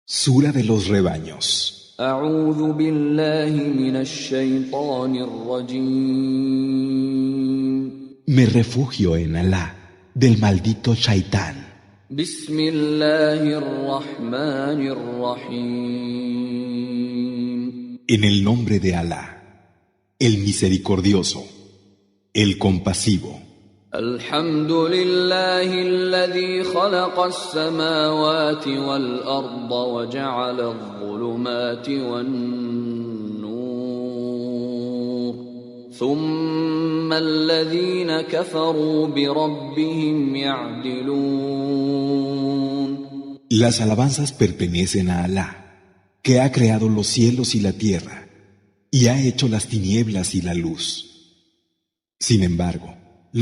Sura de los rebaños. أعوذ بالله من الشيطان الرجيم. Me refugio en Alá, del maldito Shaitán. بسم الله الرحمن الرحيم. En el nombre de Alá, el misericordioso, el compasivo. الحمد لله الذي خلق السماوات والأرض وجعل الظلمات والنور ثم الذين كفروا بربهم يعدلون. Las alabanzas pertenecen a Alá, que ha creado los cielos y la tierra, y ha hecho las tinieblas y la luz. Sin embargo,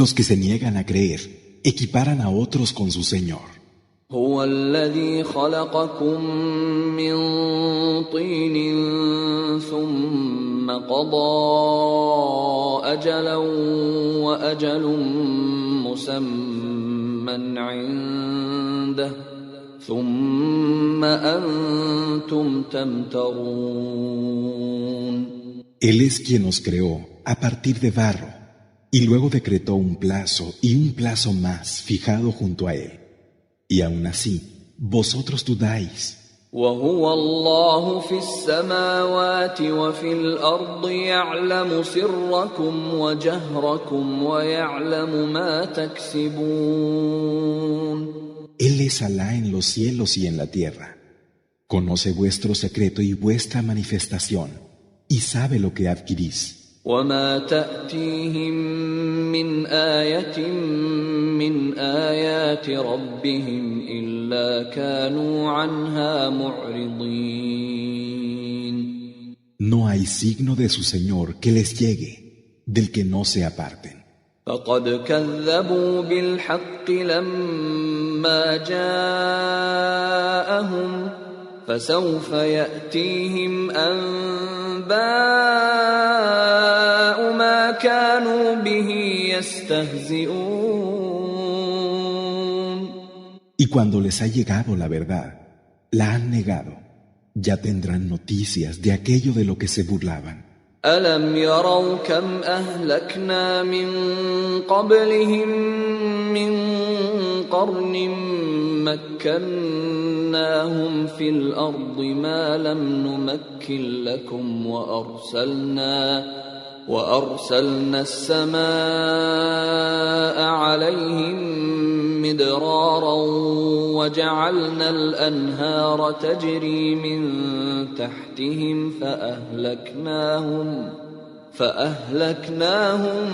los que se niegan a creer equiparan a otros con su Señor. هو الذي خلقكم من طين ثم قضى أجلا وأجل مسمى عنده ثم أنتم تمترون. Él es quien os creó a partir de barro, y luego decretó un plazo y un plazo más fijado junto a él. Y aún así, vosotros dudáis. وهو الله في السماوات وفي الأرض يعلم سركم وجهركم ويعلم ما تكسبون. Él es Alá en los cielos y en la tierra. Conoce vuestro secreto y vuestra manifestación, y sabe lo que adquirís. وما تأتيهم من آية من آيات ربهم إلا كانوا عنها معرضين. No hay signo de su Señor que les llegue, del que no se aparten. فقد كذبوا بالحق لما جاءهم فسوف يأتيهم أنباء ما كانوا به يستهزئون. Y cuando les ha llegado la verdad, la han negado. Ya tendrán noticias de aquello de lo que se burlaban. ألم يروا كم أهلكنا من قبلهم من قرن مكناهم في الأرض ما لم نمكن لكم وأرسلنا السماء عليهم مدرارا وجعلنا الأنهار تجري من تحتهم فأهلكناهم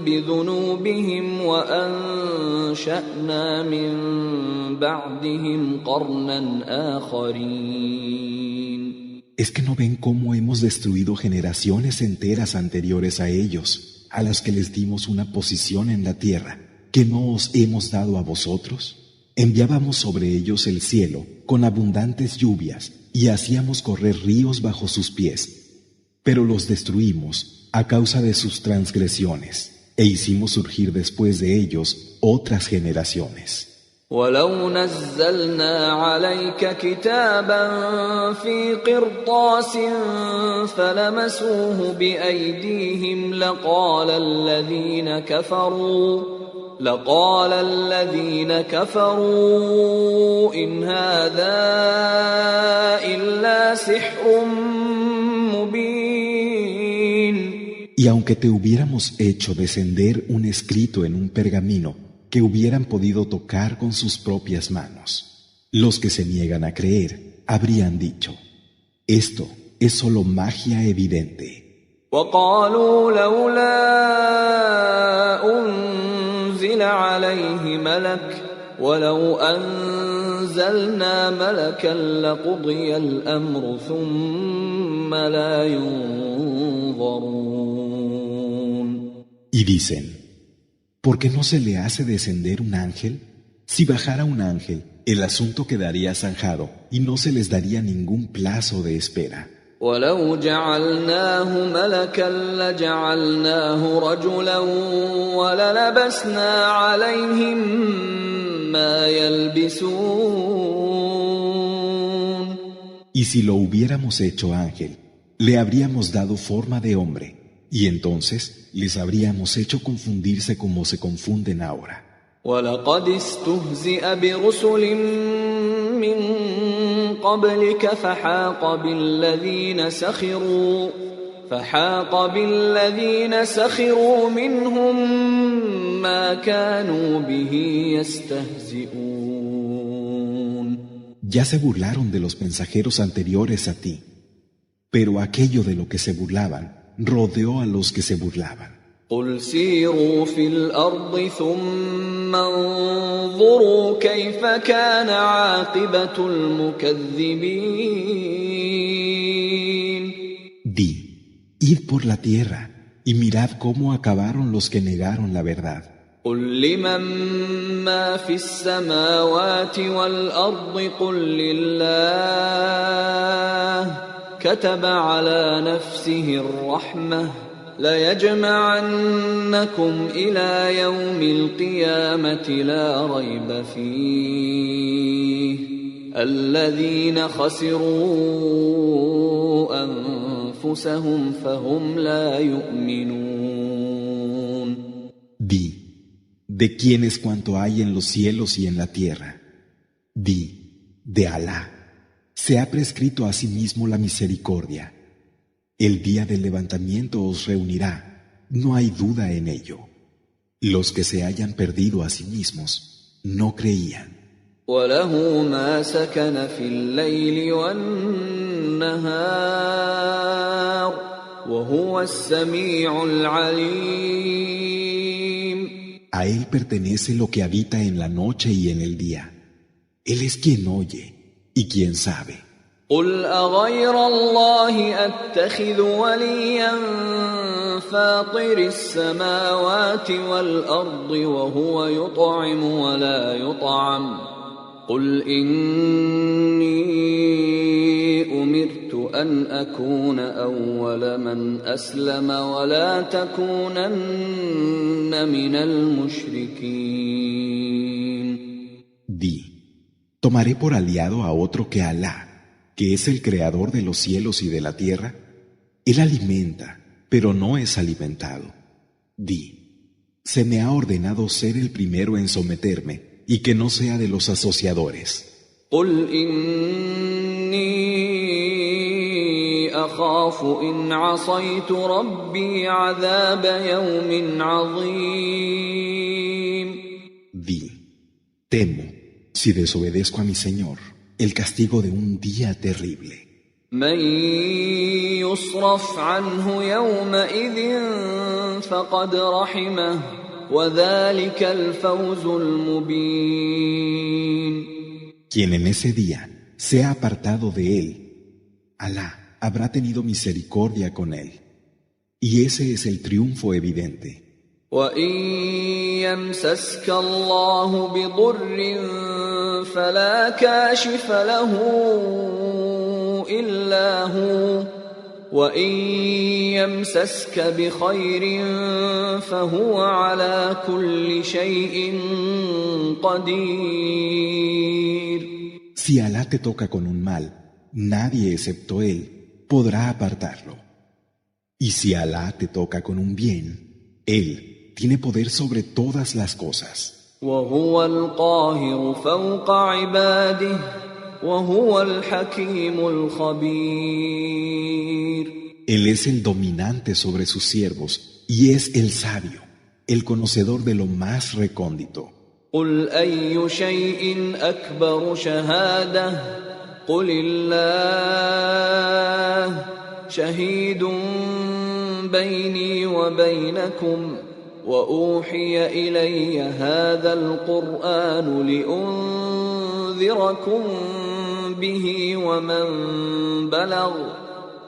بذنوبهم وأنشأنا من بعدهم قرنا آخرين. ¿Es que no ven cómo hemos destruido generaciones enteras anteriores a ellos, a las que les dimos una posición en la tierra, que no os hemos dado a vosotros? Enviábamos sobre ellos el cielo con abundantes lluvias y hacíamos correr ríos bajo sus pies, pero los destruimos a causa de sus transgresiones e hicimos surgir después de ellos otras generaciones. ولو نزلنا عليك كتابا في قرطاس فلمسوه بأيديهم لقال الذين كفروا إن هذا إلا سحر مبين. Y aunque te hubiéramos hecho descender un escrito en un pergamino que hubieran podido tocar con sus propias manos, los que se niegan a creer habrían dicho: esto es solo magia evidente. وقالوا لولا أنزل عليه ملك ولو أنزلنا ملكا لقضي الأمر ثم لا ينظرون. Y dicen: ¿por qué no se le hace descender un ángel? Si bajara un ángel, el asunto quedaría zanjado y no se les daría ningún plazo de espera. ولو جعلناه ملكا لجعلناه رجلا وللبسنا عليهم ما يلبسون. Y si lo hubiéramos hecho ángel, le habríamos dado forma de hombre, y entonces les habríamos hecho confundirse como se confunden ahora. وَلَقَدِ اسْتُهْزِئَ بِرُسُلٍ مِّن قَبْلِكَ فحاق بالذين سخروا منهم ما كانوا به يستهزئون. Ya se burlaron de los mensajeros anteriores a ti, pero aquello de lo que se burlaban rodeó a los que se burlaban. قل سيروا في الأرض ثم انظروا كيف كان عاقبة المكذبين. Di, id por la tierra y mirad cómo acabaron los que negaron la verdad. قل لمن ما في السماوات والأرض قل لله كتب على نفسه الرحمة ليجمعنكم إلى يوم القيامة لا ريب فيه الذين خسروا أنفسهم فهم لا يؤمنون. Di, ¿de quién es cuanto hay en los cielos y en la tierra? Di, de Alá. Se ha prescrito a sí mismo la misericordia. El día del levantamiento os reunirá, no hay duda en ello. Los que se hayan perdido a sí mismos no creían. وله ما سكن في الليل والنهار وهو السميع العليم. A él pertenece lo que habita en la noche y en el día. Él es quien oye y quien sabe. قل أغير الله أتخذ وليا فاطر السماوات والأرض وهو يطعم ولا يطعم قل إني أمرت أن أكون أول من أسلم ولا تكونن من المشركين. Di, ¿tomaré por aliado a otro que Alá, que es el creador de los cielos y de la tierra? Él alimenta, pero no es alimentado. Di, se me ha ordenado ser el primero en someterme y que no sea de los asociadores. قل إني أخاف إن عصيت ربي عذاب يوم عظيم. Di, temo, si desobedezco a mi Señor, el castigo de un día terrible. من يصرف عنه يومئذ فقد رحمه وذلك الفوز المبين. Quien en ese día sea apartado de él, Alá habrá tenido misericordia con él, y ese es el triunfo evidente. وإن يمسسك الله بضر فلا كاشف له إلا هو وإن يمسسك بخير فهو على كل شيء قدير. Si Alá te toca con un mal, nadie excepto él podrá apartarlo. Y si Alá te toca con un bien, él tiene poder sobre todas las cosas. وهو القاهر فوق عباده وهو الحكيم الخبير. Él es el dominante sobre sus siervos y es el sabio, el conocedor de lo más recóndito. قل أي شيء أكبر شهادة قل الله شهيد بيني وبينكم وأوحي إلي هذا القرآن لأنذركم به ومن بلغ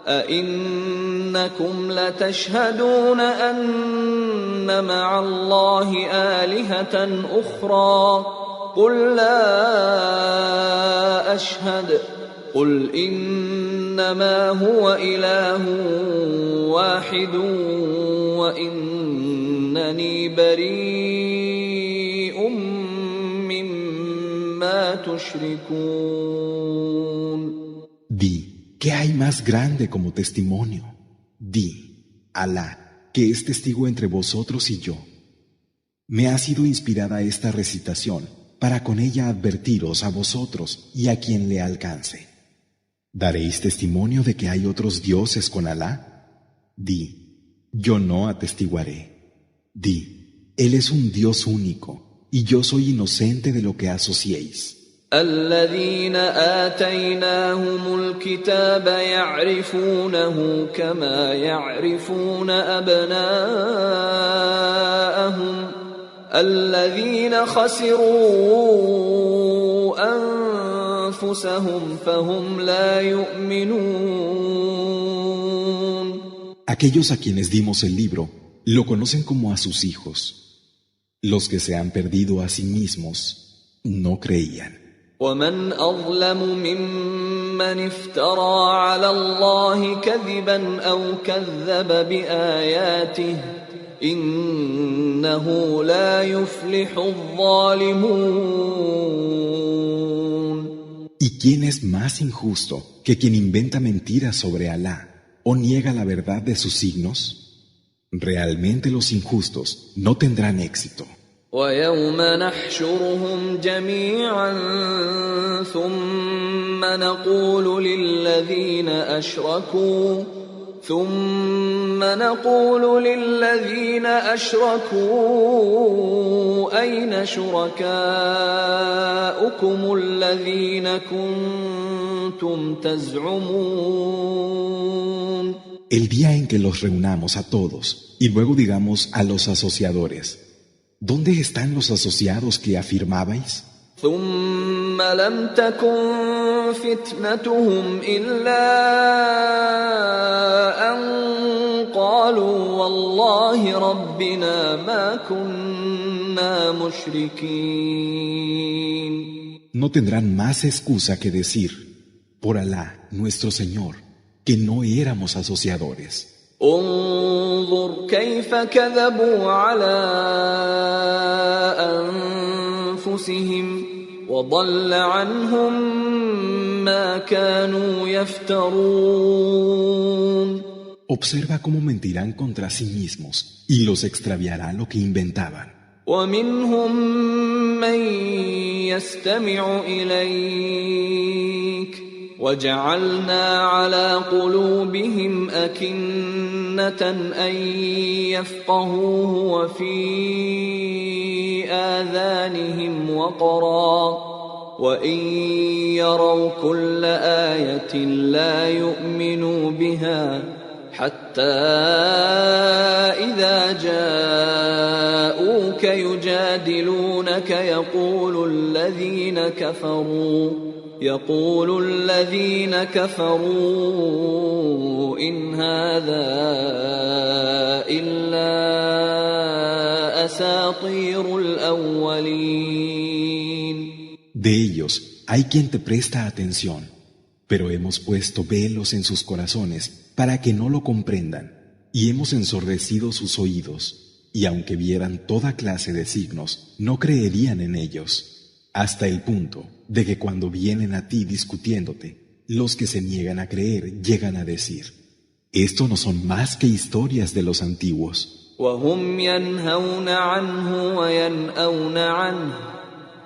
أئنكم لتشهدون أن مع الله آلهة أخرى قل لا أشهد قل إنما هو إله واحد وإنني بريء مما تشركون. Di, ¿qué hay más grande como testimonio? Di, Alá, que es testigo entre vosotros y yo. Me ha sido inspirada esta recitación para con ella advertiros a vosotros y a quien le alcance. ¿Daréis testimonio de que hay otros dioses con Alá? Di, yo no atestiguaré. Di, Él es un Dios único y yo soy inocente de lo que asociéis. الذين آتيناهم الكتاب يعرفونه كما يعرفون أبناءهم الذين خسروا أنفسهم فهم لا يؤمنون. Aquellos a quienes dimos el libro lo conocen como a sus hijos. Los que se han perdido a sí mismos no creían. ومن أظلم ممن افترى على الله كذبا أو كذب بآياته إنه لا يفلح الظالمون. ¿Y quién es más injusto que quien inventa mentiras sobre Alá o niega la verdad de sus signos? Realmente los injustos no tendrán éxito. ويوم نحشرهم جميعا ثم نقول للذين أشركوا أين شركاؤكم الذين كنتم تزعمون. El día en que los reunamos a todos y luego digamos a los asociadores, ¿dónde están los asociados que afirmabais? ثم لم تكن فتنتهم إلا أن قالوا والله ربنا ما كنا مشركين. No tendrán más excusa que decir, por Alá, nuestro Señor, que no éramos asociadores. انظر كيف كذبوا على أنفسهم وضل عنهم ما كانوا يفترون. Observa cómo mentirán contra sí mismos y los extraviará lo que inventaban. ومنهم من يستمع إليك وجعلنا على قلوبهم أكنة أن يفقهوه وفي آذانهم وقرا وإن يروا كل آية لا يؤمنوا بها حتى إذا جاءوك يجادلونك يقول الذين كفروا إن هذا إلا أساطير الأولين. De ellos hay quien te presta atención, pero hemos puesto velos en sus corazones para que no lo comprendan, y hemos ensordecido sus oídos, y aunque vieran toda clase de signos, no creerían en ellos, hasta el punto de que cuando vienen a ti discutiéndote, los que se niegan a creer llegan a decir, esto no son más que historias de los antiguos. وهم ينهون عنه وينأون عنه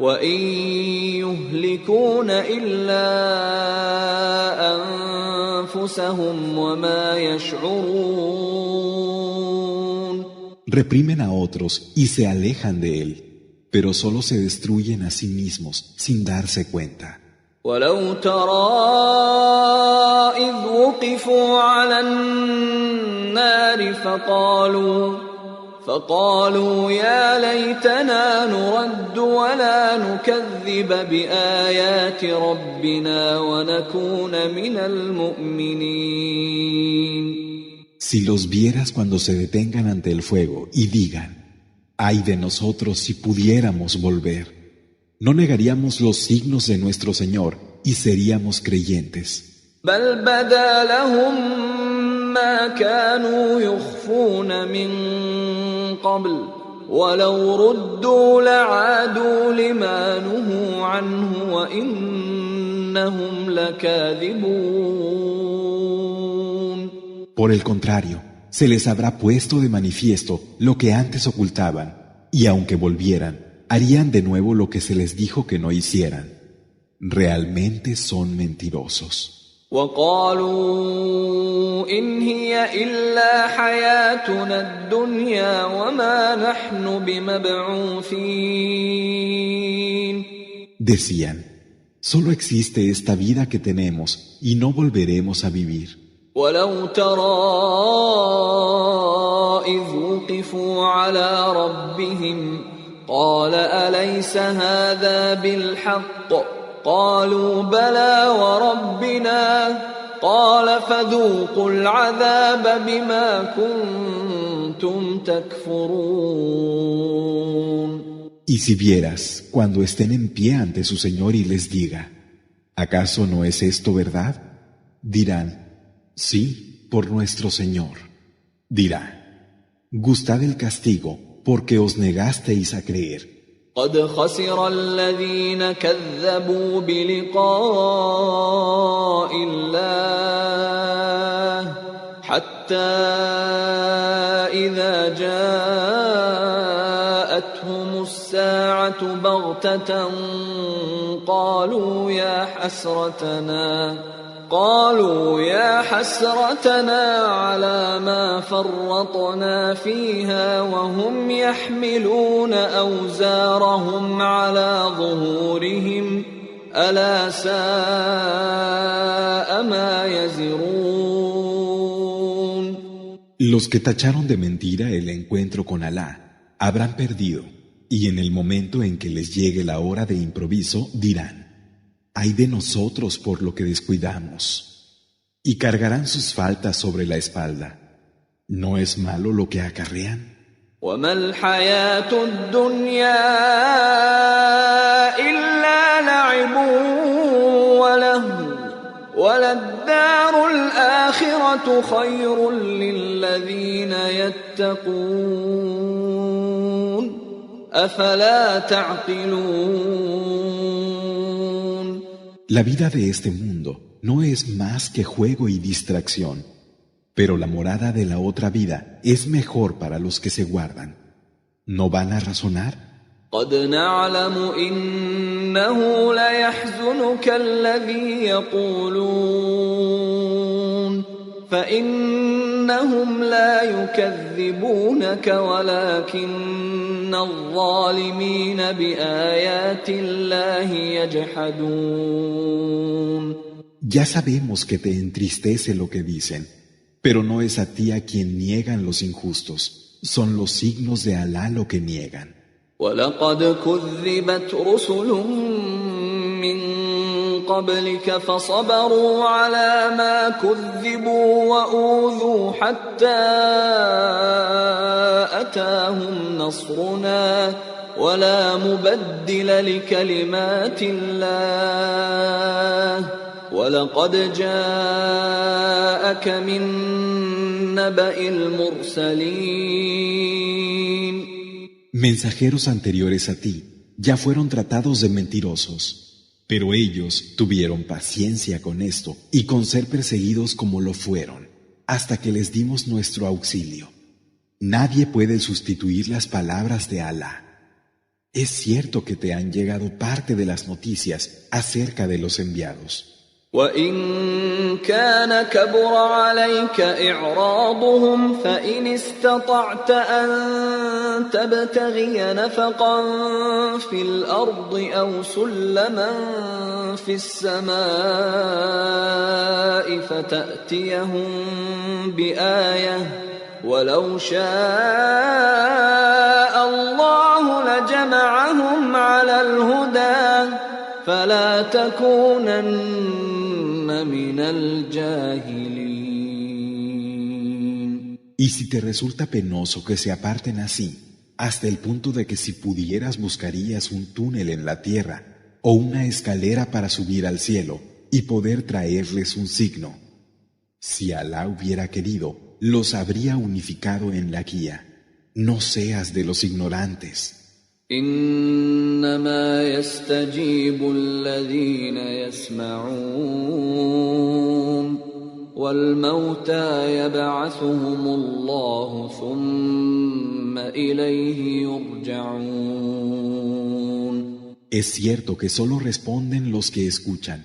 وإن يهلكون إلا أنفسهم وما يشعرون. Reprimen a otros y se alejan de él, pero solo se destruyen a sí mismos sin darse cuenta. ولو ترى إذ وقفوا على النار فقالوا يا ليتنا نرد ولا نكذب بآيات ربنا ونكون من المؤمنين. Si los vieras cuando se detengan ante el fuego y digan, ay de nosotros si pudiéramos volver, no negaríamos los signos de nuestro Señor y seríamos creyentes. بل بدا لهم ما كانوا يخفون من قبل ولو ردوا لعادوا لما نهوا عنه وإنهم إنهم لكاذبون. Por el contrario, se les habrá puesto de manifiesto lo que antes ocultaban, y aunque volvieran, harían de nuevo lo que se les dijo que no hicieran. Realmente son mentirosos. وقالوا إن هي إلا حياتنا الدنيا وما نحن بمبعوثين. Decían, solo existe esta vida que tenemos y no volveremos a vivir. ولو ترى إذ وقفوا على ربهم قال أليس هذا بالحق قالوا بلى وربنا قال فذوقوا العذاب بما كنتم تكفرون. Y si vieras, cuando estén en pie ante su Señor y les diga, ¿acaso no es esto verdad? Dirán, sí, por nuestro Señor. Dirá, gustad el castigo porque os negasteis a creer. قد خسر الذين كذبوا بلقاء الله حتى إذا جاءتهم الساعة بغتة قالوا يا حسرتنا على ما فرطنا فيها وهم يحملون أوزارهم على ظهورهم ألا ساء ما يزرون. Los que tacharon de mentira el encuentro con Alá habrán perdido, y en el momento en que les llegue la hora de improviso dirán, ¡ay de nosotros por lo que descuidamos! Y cargarán sus faltas sobre la espalda. ¿No es malo lo que acarrean? وما الحياة الدنيا إلا لعب ولهو وللدار الآخرة خير للذين يتقون أفلا تعقلون. La vida de este mundo no es más que juego y distracción, pero la morada de la otra vida es mejor para los que se guardan. ¿No van a razonar? قد نعلم إنه ليحزنك الذي يقولون فإنهم لا يكذبونك ولكن الظالمين بآيات الله يجحدون. Ya sabemos que te entristece lo que dicen, pero no es a ti a quien niegan los injustos, son los signos de Alá lo que niegan. وَلَقَدْ كُذِّبَتْ رُسُلٌ مِّن قَبْلِكَ فَصَبَرُوا عَلَى مَا كُذِّبُوا وَأُوذُوا حَتَّى أَتَاهُمْ نَصْرُنَا وَلَا مُبَدِّلَ لِكَلِمَاتِ اللَّهِ وَلَقَدْ جَاءَكَ مِن نَّبَإِ الْمُرْسَلِينَ. Mensajeros anteriores a ti ya fueron tratados de mentirosos, pero ellos tuvieron paciencia con esto y con ser perseguidos como lo fueron, hasta que les dimos nuestro auxilio. Nadie puede sustituir las palabras de Alá. Es cierto que te han llegado parte de las noticias acerca de los enviados. وَإِن كَانَ كَبُرَ عَلَيْكَ إِعْرَاضُهُمْ فَإِنِ اسْتَطَعْتَ أَن تَبْتَغِيَ نَفَقًا فِي الْأَرْضِ أَوْ سُلَّمًا فِي السَّمَاءِ فَتَأْتِيَهُم بِآيَةٍ وَلَوْ شَاءَ اللَّهُ لَجَمَعَهُمْ عَلَى الْهُدَى فَلَا تَكُونَنَّ مِنَ الْجَاهِلِينَ. Y si te resulta penoso que se aparten así, hasta el punto de que si pudieras buscarías un túnel en la tierra o una escalera para subir al cielo y poder traerles un signo. Si Alá hubiera querido, los habría unificado en la guía. No seas de los ignorantes. إنما يستجيب الذين يسمعون والموتى يبعثهم الله ثم إليه يرجعون. Es cierto que solo responden los que escuchan.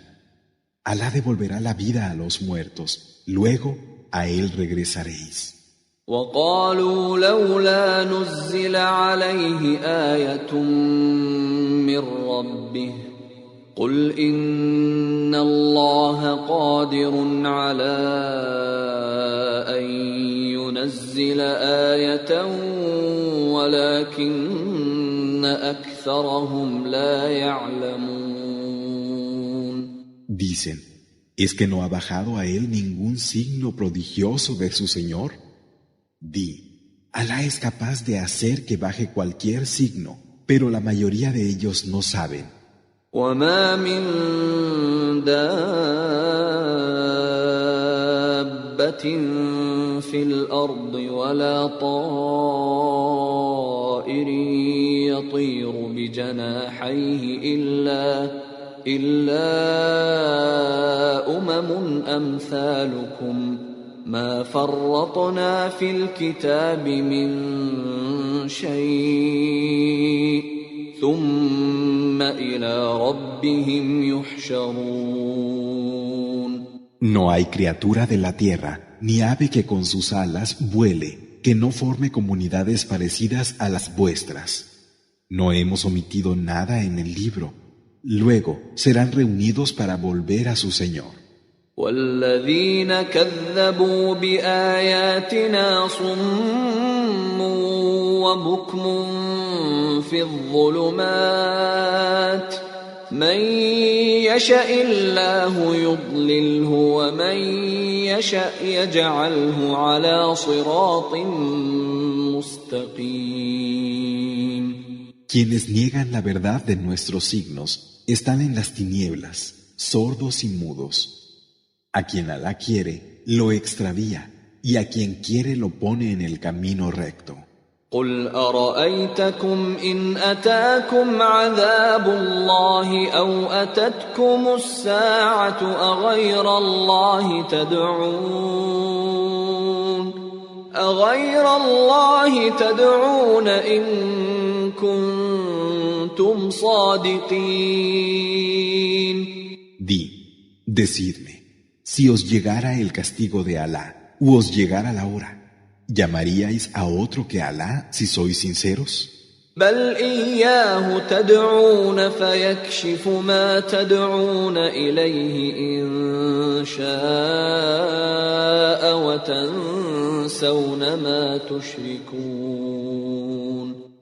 Alá devolverá la vida a los muertos, luego a él regresaréis. وقالوا لولا نزل عليه آية من ربه قل إن الله قادر على أن ينزل آية ولكن أكثرهم لا يعلمون. Dicen, ¿es que no ha bajado a él ningún signo prodigioso de su Señor? Di, Alá es capaz de hacer que baje cualquier signo, pero la mayoría de ellos no saben. وما من دابة في الأرض ولا طائر يطير بجناحيه إلا أمم أمثالكم ما فرطنا في الكتاب من شيء ثم إلى ربهم يحشرون. No hay criatura de la tierra, ni ave que con sus alas vuele, que no forme comunidades parecidas a las vuestras. No hemos omitido nada en el libro. Luego serán reunidos para volver a su Señor. والذين كذبوا بآياتنا صم وبكم في الظلمات من يشاء الله يضلله ومن يشاء يجعله على صراط مستقيم. Quienes niegan la verdad de nuestros signos están en las tinieblas, sordos y mudos. A quien Alá quiere, lo extravía, y a quien quiere lo pone en el camino recto. قل أرأيتكم إن أتاكم عذاب الله أو أتتكم الساعة أغير الله تدعون إن كنتم صادقين. Decidme, si os llegara el castigo de Alá, u os llegara la hora, ¿llamaríais a otro que Alá si sois sinceros? بل إياه تدعون فيكشف ما تدعون إليه إن شاء وتنسون ما تشركون.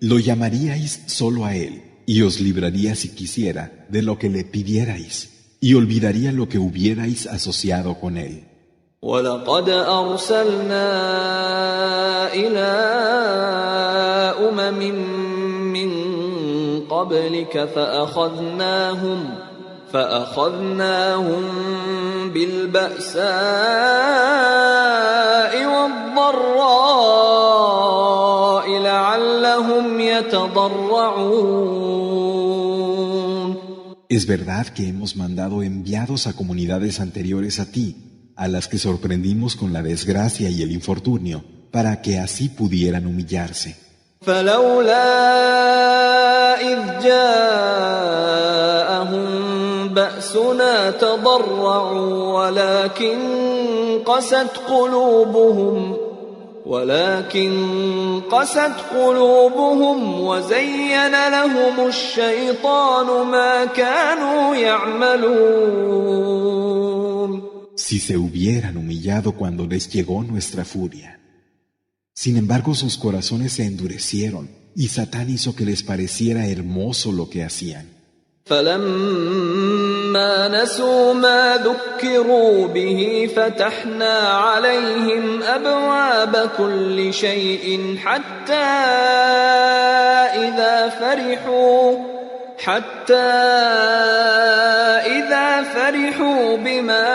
Lo llamaríais solo a él, y os libraría si quisiera de lo que le pidierais, y olvidaría lo que hubierais asociado con él. وَلَقَدْ أَرْسَلْنَا إِلَىٰ أُمَمٍ مِّن قَبْلِكَ فَأَخَذْنَاهُم بِالْبَأْسَاءِ وَالضَّرَّاءِ لَعَلَّهُمْ يَتَضَرَّعُونَ. Es verdad que hemos mandado enviados a comunidades anteriores a ti, a las que sorprendimos con la desgracia y el infortunio, para que así pudieran humillarse. فلولا إذ جاءهم بأسنا تضرعوا ولكن قست قلوبهم وزين لهم الشيطان ما كانوا يعملون. Si se hubieran humillado cuando les llegó nuestra furia. Sin embargo, sus corazones se endurecieron y Satán hizo que les pareciera hermoso lo que hacían. فلما نسوا ما ذكروا به فتحنا عليهم أبواب كل شيء حتى إذا فرحوا بما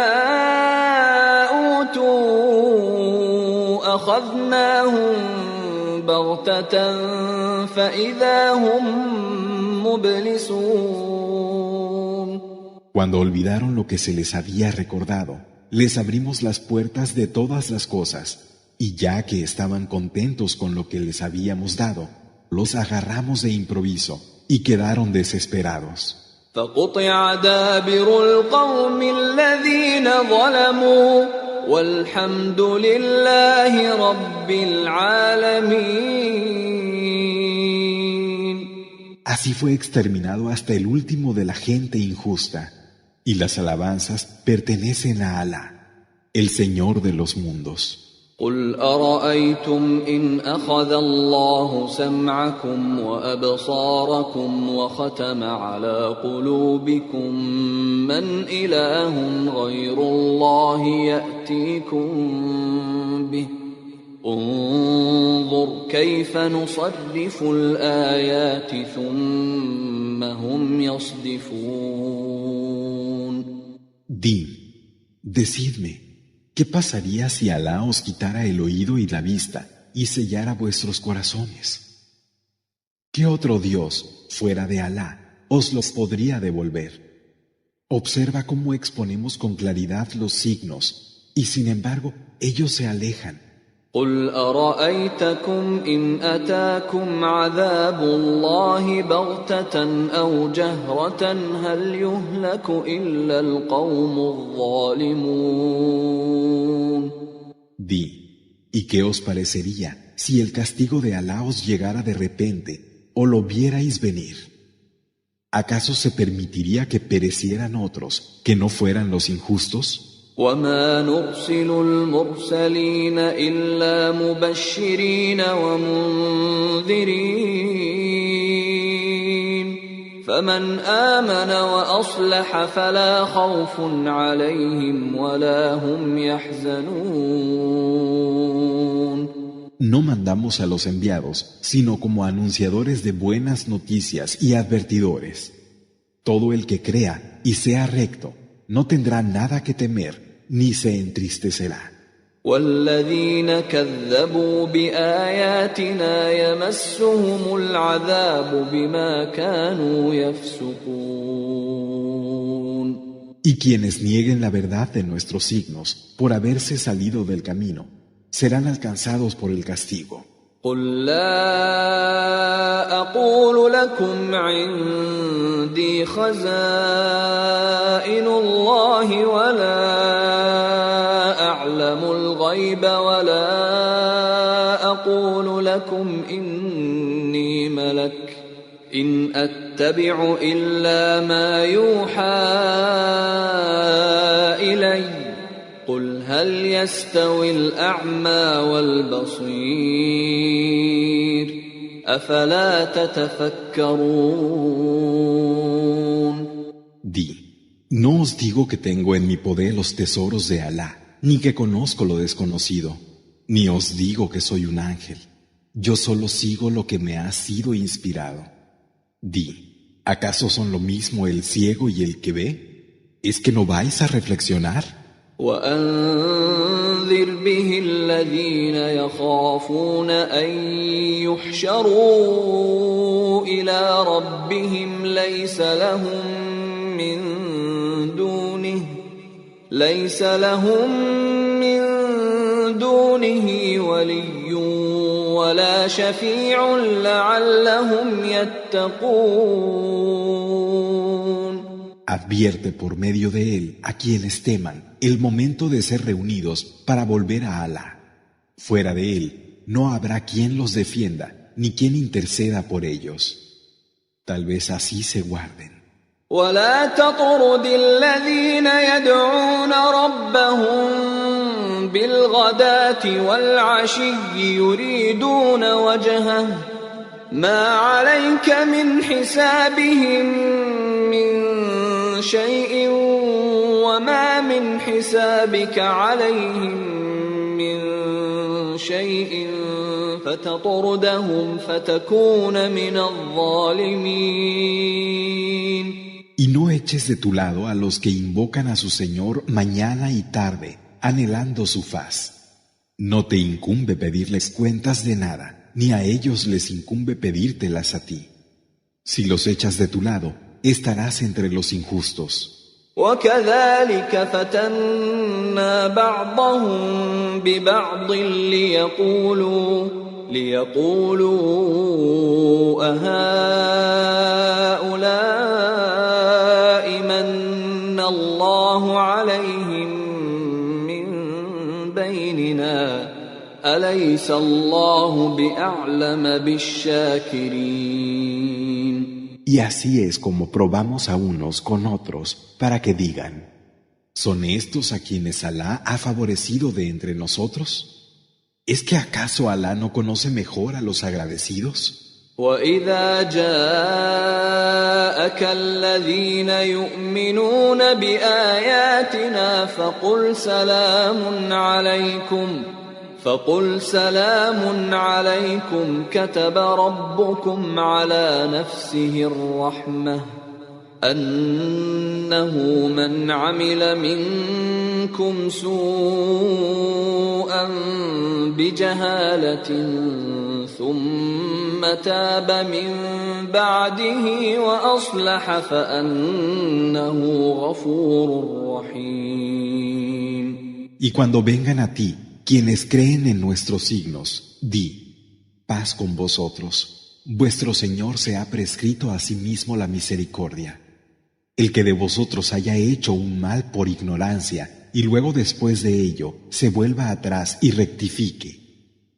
أوتوا أخذناهم بغتة فإذا هم مبلسون. Cuando olvidaron lo que se les había recordado, les abrimos las puertas de todas las cosas, y ya que estaban contentos con lo que les habíamos dado, los agarramos de improviso y quedaron desesperados. فقطع دابر القوم الذين ظلموا والحمد لله رب العالمين. Así fue exterminado hasta el último de la gente injusta, y las alabanzas pertenecen a Alá, el Señor de los mundos. قل أرأيتم إن أخذ الله سمعكم وأبصاركم وختم على قلوبكم من إله غير الله يأتيكم به انظر كيف نصرف الآيات ثم هم يصدفون. Decidme, ¿qué pasaría si Alá os quitara el oído y la vista y sellara vuestros corazones? ¿Qué otro Dios, fuera de Alá, os los podría devolver? Observa cómo exponemos con claridad los signos, y sin embargo, ellos se alejan. قل أرأيتكم إن أتاكم عذاب الله بغتة أو جهرة هل يهلك إلا القوم الظالمون. ¿Y qué os parecería si el castigo de Alá os llegara de repente o lo vierais venir? ¿Acaso se permitiría que perecieran otros que no fueran los injustos? وما نرسل المرسلين إلا مبشرين ومنذرين فمن آمن وأصلح فلا خوف عليهم ولا هم يحزنون. No mandamos a los enviados, sino como anunciadores de buenas noticias y advertidores. Todo el que crea y sea recto no tendrá nada que temer ni se entristecerá. والذين كذبوا بآياتنا يمسهم العذاب بما كانوا يفسقون. Y quienes nieguen la verdad de nuestros signos por haberse salido del camino serán alcanzados por el castigo. قل لا أقول لكم عندي خزائن الله ولا أعلم الغيب ولا أقول لكم إني ملك إن أتبع إلا ما يوحى إلي قل هل يستوي الأعمى والبصير أفلا تتفكرون. No os digo que tengo en mi poder los tesoros de Alá, ni que conozco lo desconocido, ni os digo que soy un ángel. Yo solo sigo lo que me ha sido inspirado. ¿Acaso son lo mismo el ciego y el que ve? ¿Es que no vais a reflexionar? وأنذر به الذين يخافون أن يحشروا إلى ربهم ليس لهم من دونه ولي ولا شفيع لعلهم يتقون. Advierte por medio de él a quienes teman el momento de ser reunidos para volver a Alá. Fuera de él no habrá quien los defienda ni quien interceda por ellos. Tal vez así se guarden. ولا تطرد الذين يدعون ربهم بالغداة والعشي يريدون وجهه ما عليك من حسابهم من شيء وما من حسابك عليهم من شيء فتطردهم فتكون من الظالمين. Y no eches de tu lado a los que invocan a su Señor mañana y tarde, anhelando su faz. No te incumbe pedirles cuentas de nada, ni a ellos les incumbe pedírtelas a ti. Si los echas de tu lado, estarás entre los injustos. وكذلك فتنا بعضهم ببعض ليقولوا أهؤلاء من الله عليهم من بيننا أليس الله بأعلم بالشاكرين. Y así es como probamos a unos con otros para que digan: ¿son estos a quienes Alá ha favorecido de entre nosotros? ¿Es que acaso Alá no conoce mejor a los agradecidos? وَإِذَا جَاءَكَ الَّذِينَ يُؤْمِنُونَ بِآيَاتِنَا فقل سلام عليكم كتب ربكم على نفسه الرحمة أنه من عمل منكم سوءا بجهالة ثم تاب من بعده وأصلح فأنه غفور رحيم. Y cuando vengan a ti quienes creen en nuestros signos, di: paz con vosotros. Vuestro Señor se ha prescrito a sí mismo la misericordia. El que de vosotros haya hecho un mal por ignorancia y luego después de ello se vuelva atrás y rectifique,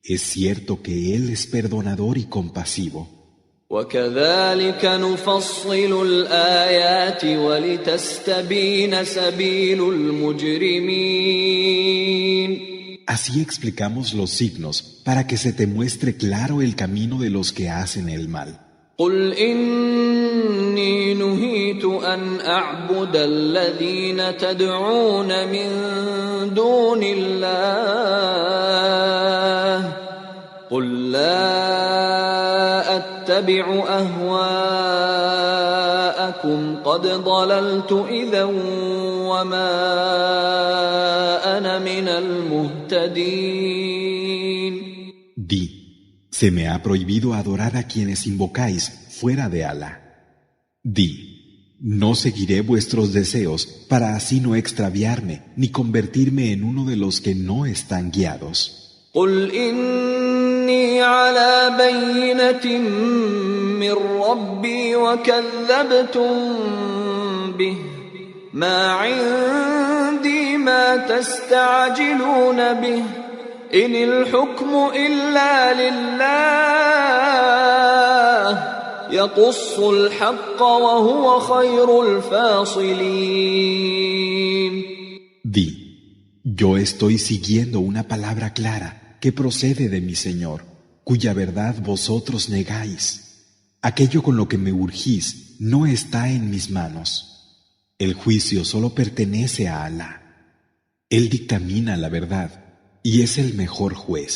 es cierto que Él es perdonador y compasivo. وَكَذَلِكَ نُفَصِّلُ الْآيَاتِ وَلِتَسْتَبِينَ سَبِيلُ الْمُجْرِمِينَ. Así explicamos los signos para que se te muestre claro el camino de los que hacen el mal. قُلْ إِنِّي نُهِيتُ أَنْ أَعْبُدَ الَّذِينَ تَدْعُونَ مِن دُونِ اللَّهِ قُل لَّا أَتَّبِعُ أَهْوَاءَكُمْ قَدْ ضَلَلْتُ إِذًا وَمَا أَنَا مِنَ الْمُهْتَدِينَ. Di: se me ha prohibido adorar a quienes invocáis fuera de Alá. Di: no seguiré vuestros deseos para así no extraviarme ni convertirme en uno de los que no están guiados. قُلْ إِنِّي عَلَى بَيِّنَةٍ مِّن رَّبِّي وَكَذَّبْتُم بِهِ مَا عِندِي مَا تَسْتَعْجِلُونَ بِهِ إِنِ الْحُكْمُ إِلَّا لِلَّهِ يَقُصُّ الْحَقَّ وَهُوَ خَيْرُ الْفَاصِلِينَ. Di: yo estoy siguiendo una palabra clara que procede de mi Señor, cuya verdad vosotros negáis. Aquello con lo que me urgís no está en mis manos. El juicio solo pertenece a Alá. Él dictamina la verdad y es el mejor juez.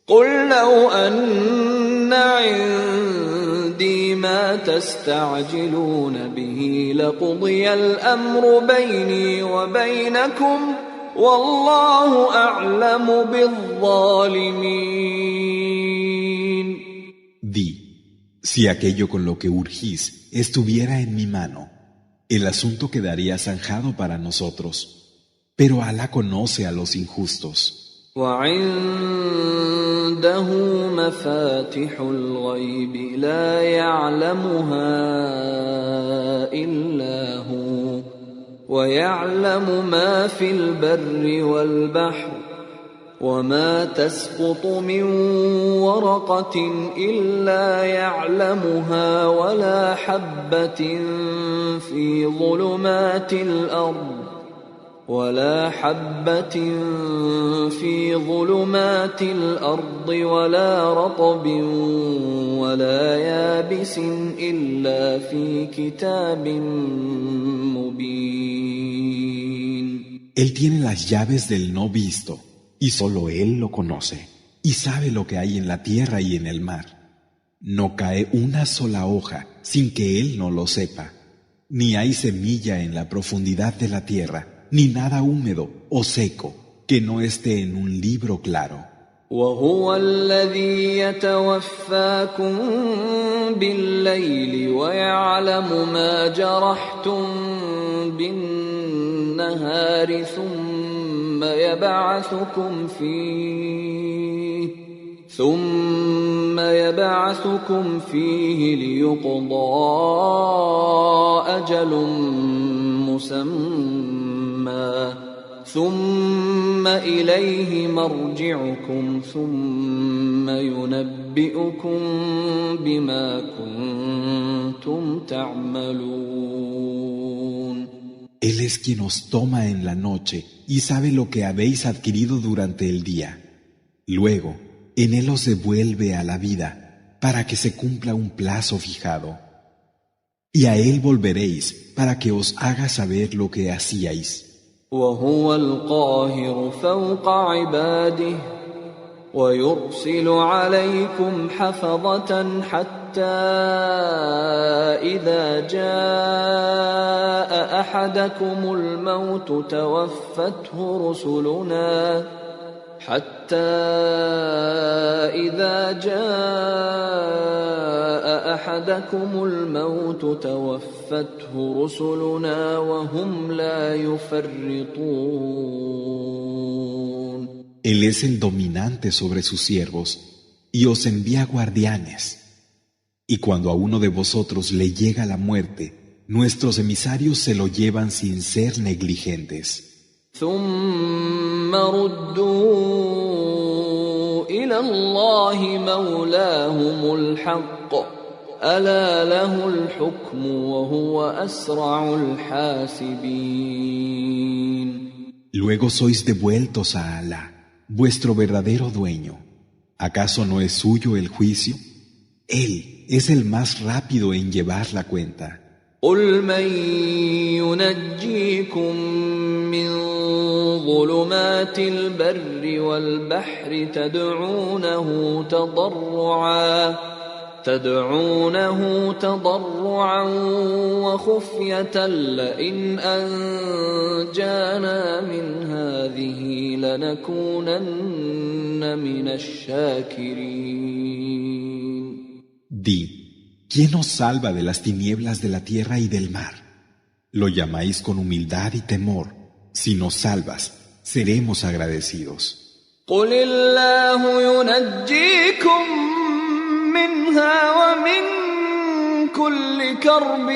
قُلْ لَوْ أَنَّ عِندِي مَا تَسْتَعْجِلُونَ بِهِ لَقُضِيَ الْأَمْرُ بَيْنِي وَبَيْنَكُمْ وَاللَّهُ أَعْلَمُ بِالظَّالِمِينَ. Di: si aquello con lo que urgís estuviera en mi mano, el asunto quedaría zanjado para nosotros, pero Alá conoce a los injustos. وعنده مفاتح الغيب لا يعلمها إلا هو ويعلم ما في البر والبحر وما تسقط من ورقة إلا يعلمها ولا حبة في ظلمات الأرض ولا رطب ولا يابس إلا في كتاب مبين. Él tiene las llaves del no visto, y solo Él lo conoce, y sabe lo que hay en la tierra y en el mar. No cae una sola hoja sin que Él no lo sepa, ni hay semilla en la profundidad de la tierra, ni nada húmedo o seco que no esté en un libro claro. وهو الذي يتوفاكم بالليل ويعلم ما جرحتم بالنهار ثم يبعثكم فيه ليقضى أجل مسمى ثم إليه مرجعكم ثم ينبئكم بما كنتم تعملون. Él es quien os toma en la noche y sabe lo que habéis adquirido durante el día. Luego, en él os devuelve a la vida para que se cumpla un plazo fijado. Y a él volveréis para que os haga saber lo que hacíais. وهو القاهر فوق عباده ويرسل عليكم حفظة حتى إذا جاء أحدكم الموت توفته رسلنا وهم لا يفرطون. Él es el dominante sobre sus siervos y os envía guardianes. Y cuando a uno de vosotros le llega la muerte, nuestros emisarios se lo llevan sin ser negligentes. ثم ردوا إلى الله مولاهم الحق ألا له الحكم وهو أسرع الحاسبين. Luego sois devueltos a Alá, vuestro verdadero dueño. ¿Acaso no es suyo el juicio? Él es el más rápido en llevar la cuenta. قل من ينجيكم من ظلمات البر والبحر تدعونه تضرعا وخفية لئن أنجانا من هذه لنكونن من الشاكرين. Di, ¿quién os salva de las tinieblas de la tierra y del mar? Lo llamáis con humildad y temor. Si nos salvas, seremos agradecidos. قل الله ينجيكم منها ومن كل كرب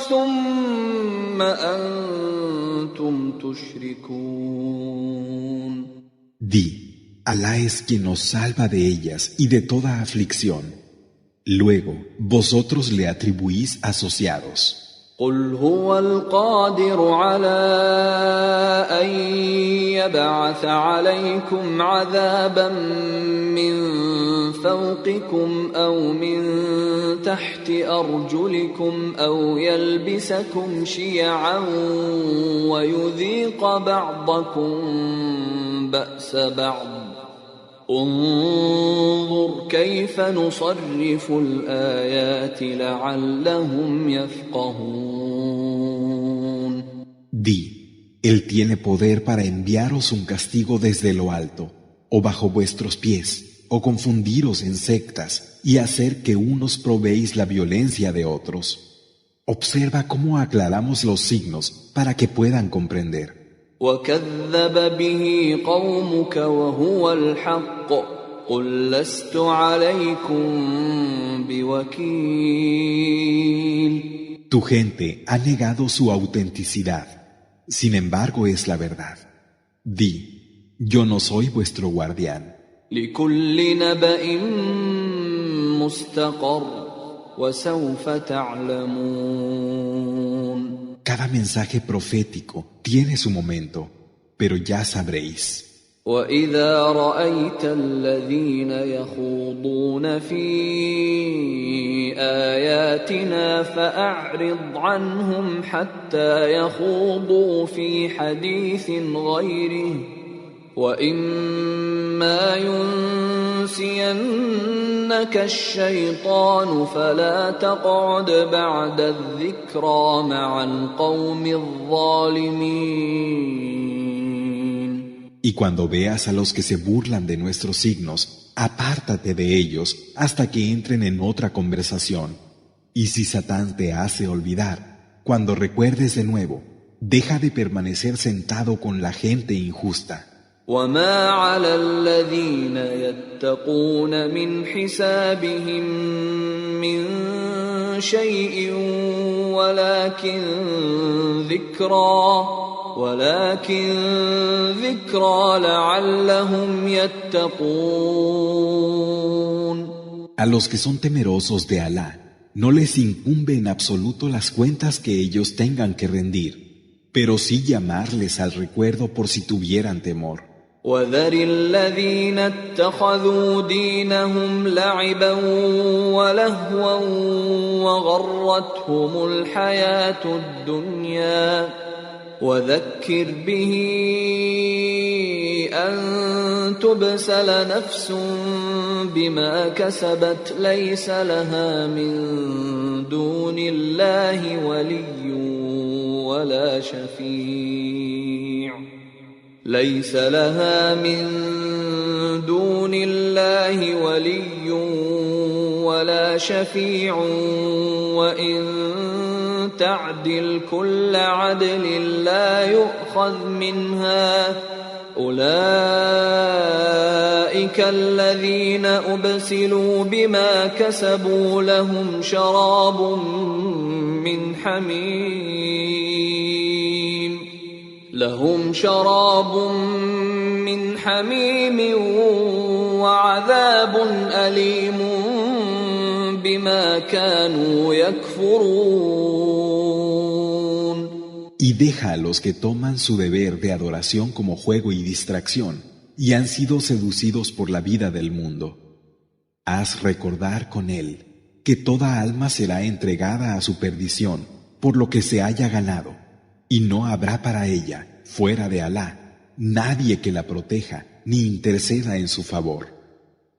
ثم أنتم تشركون. Di, Alá es quien nos salva de ellas y de toda aflicción. Luego, vosotros le atribuís asociados. قل هو القادر على أن يبعث عليكم عذابا من فوقكم أو من تحت أرجلكم أو يلبسكم شيعا ويذيق بعضكم بأس بعض انظر كيف نصرف الآيات لعلهم يفقهون. Di, Él tiene poder para enviaros un castigo desde lo alto, o bajo vuestros pies, o confundiros en sectas y hacer que unos probéis la violencia de otros. Observa cómo aclaramos los signos para que puedan comprender. وكذب به قومك وهو الحق قل لست عليكم بوكيل. Tu gente ha negado su autenticidad. Sin embargo, es la verdad. Di, yo no soy vuestro guardián. لكل نبأ مستقر وسوف تعلمون. Cada mensaje profético tiene su momento, pero ya sabréis. وإذا رأيت الذين يخوضون في آياتنا فأعرض عنهم حتى يخوضوا في حديث غيره وإما ينسينك الشيطان فلا تقعد بعد الذكرى مع القوم الظالمين. Y cuando veas a los que se burlan de nuestros signos, apártate de ellos hasta que entren en otra conversación. Y si Satán te hace olvidar, cuando recuerdes de nuevo, deja de permanecer sentado con la gente injusta. وما على الذين يتقون من حسابهم من شيء ولكن ذكرى لعلهم يتقون. A los que son temerosos de Alá, no les incumbe en absoluto las cuentas que ellos tengan que rendir, pero sí llamarles al recuerdo por si tuvieran temor. وذر الذين اتخذوا دينهم لعبا ولهوا وغرتهم الحياة الدنيا وذكر به أن تبسل نفس بما كسبت ليس لها من دون الله ولي ولا شفيع ليس لها من دون الله ولي ولا شفيع وإن تعدل كل عدل لا يؤخذ منها أولئك الذين أبسلوا بما كسبوا لهم شراب من حميم وعذاب أليم بما كانوا يكفرون. Y deja a los que toman su deber de adoración como juego y distracción y han sido seducidos por la vida del mundo. Haz recordar con él que toda alma será entregada a su perdición por lo que se haya ganado, y no habrá para ella, fuera de Alá, nadie que la proteja ni interceda en su favor.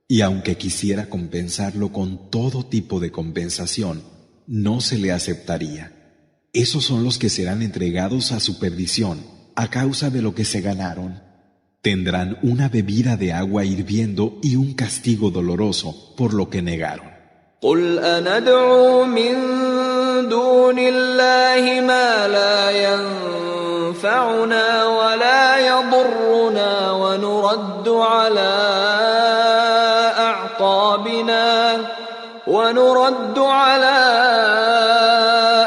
Y aunque quisiera compensarlo con todo tipo de compensación, no se le aceptaría. Esos son los que serán entregados a su perdición a causa de lo que se ganaron. Tendrán una bebida de agua hirviendo y un castigo doloroso por lo que negaron. قل أندعو من دون الله ما لا ينفعنا ولا يضرنا ونرد على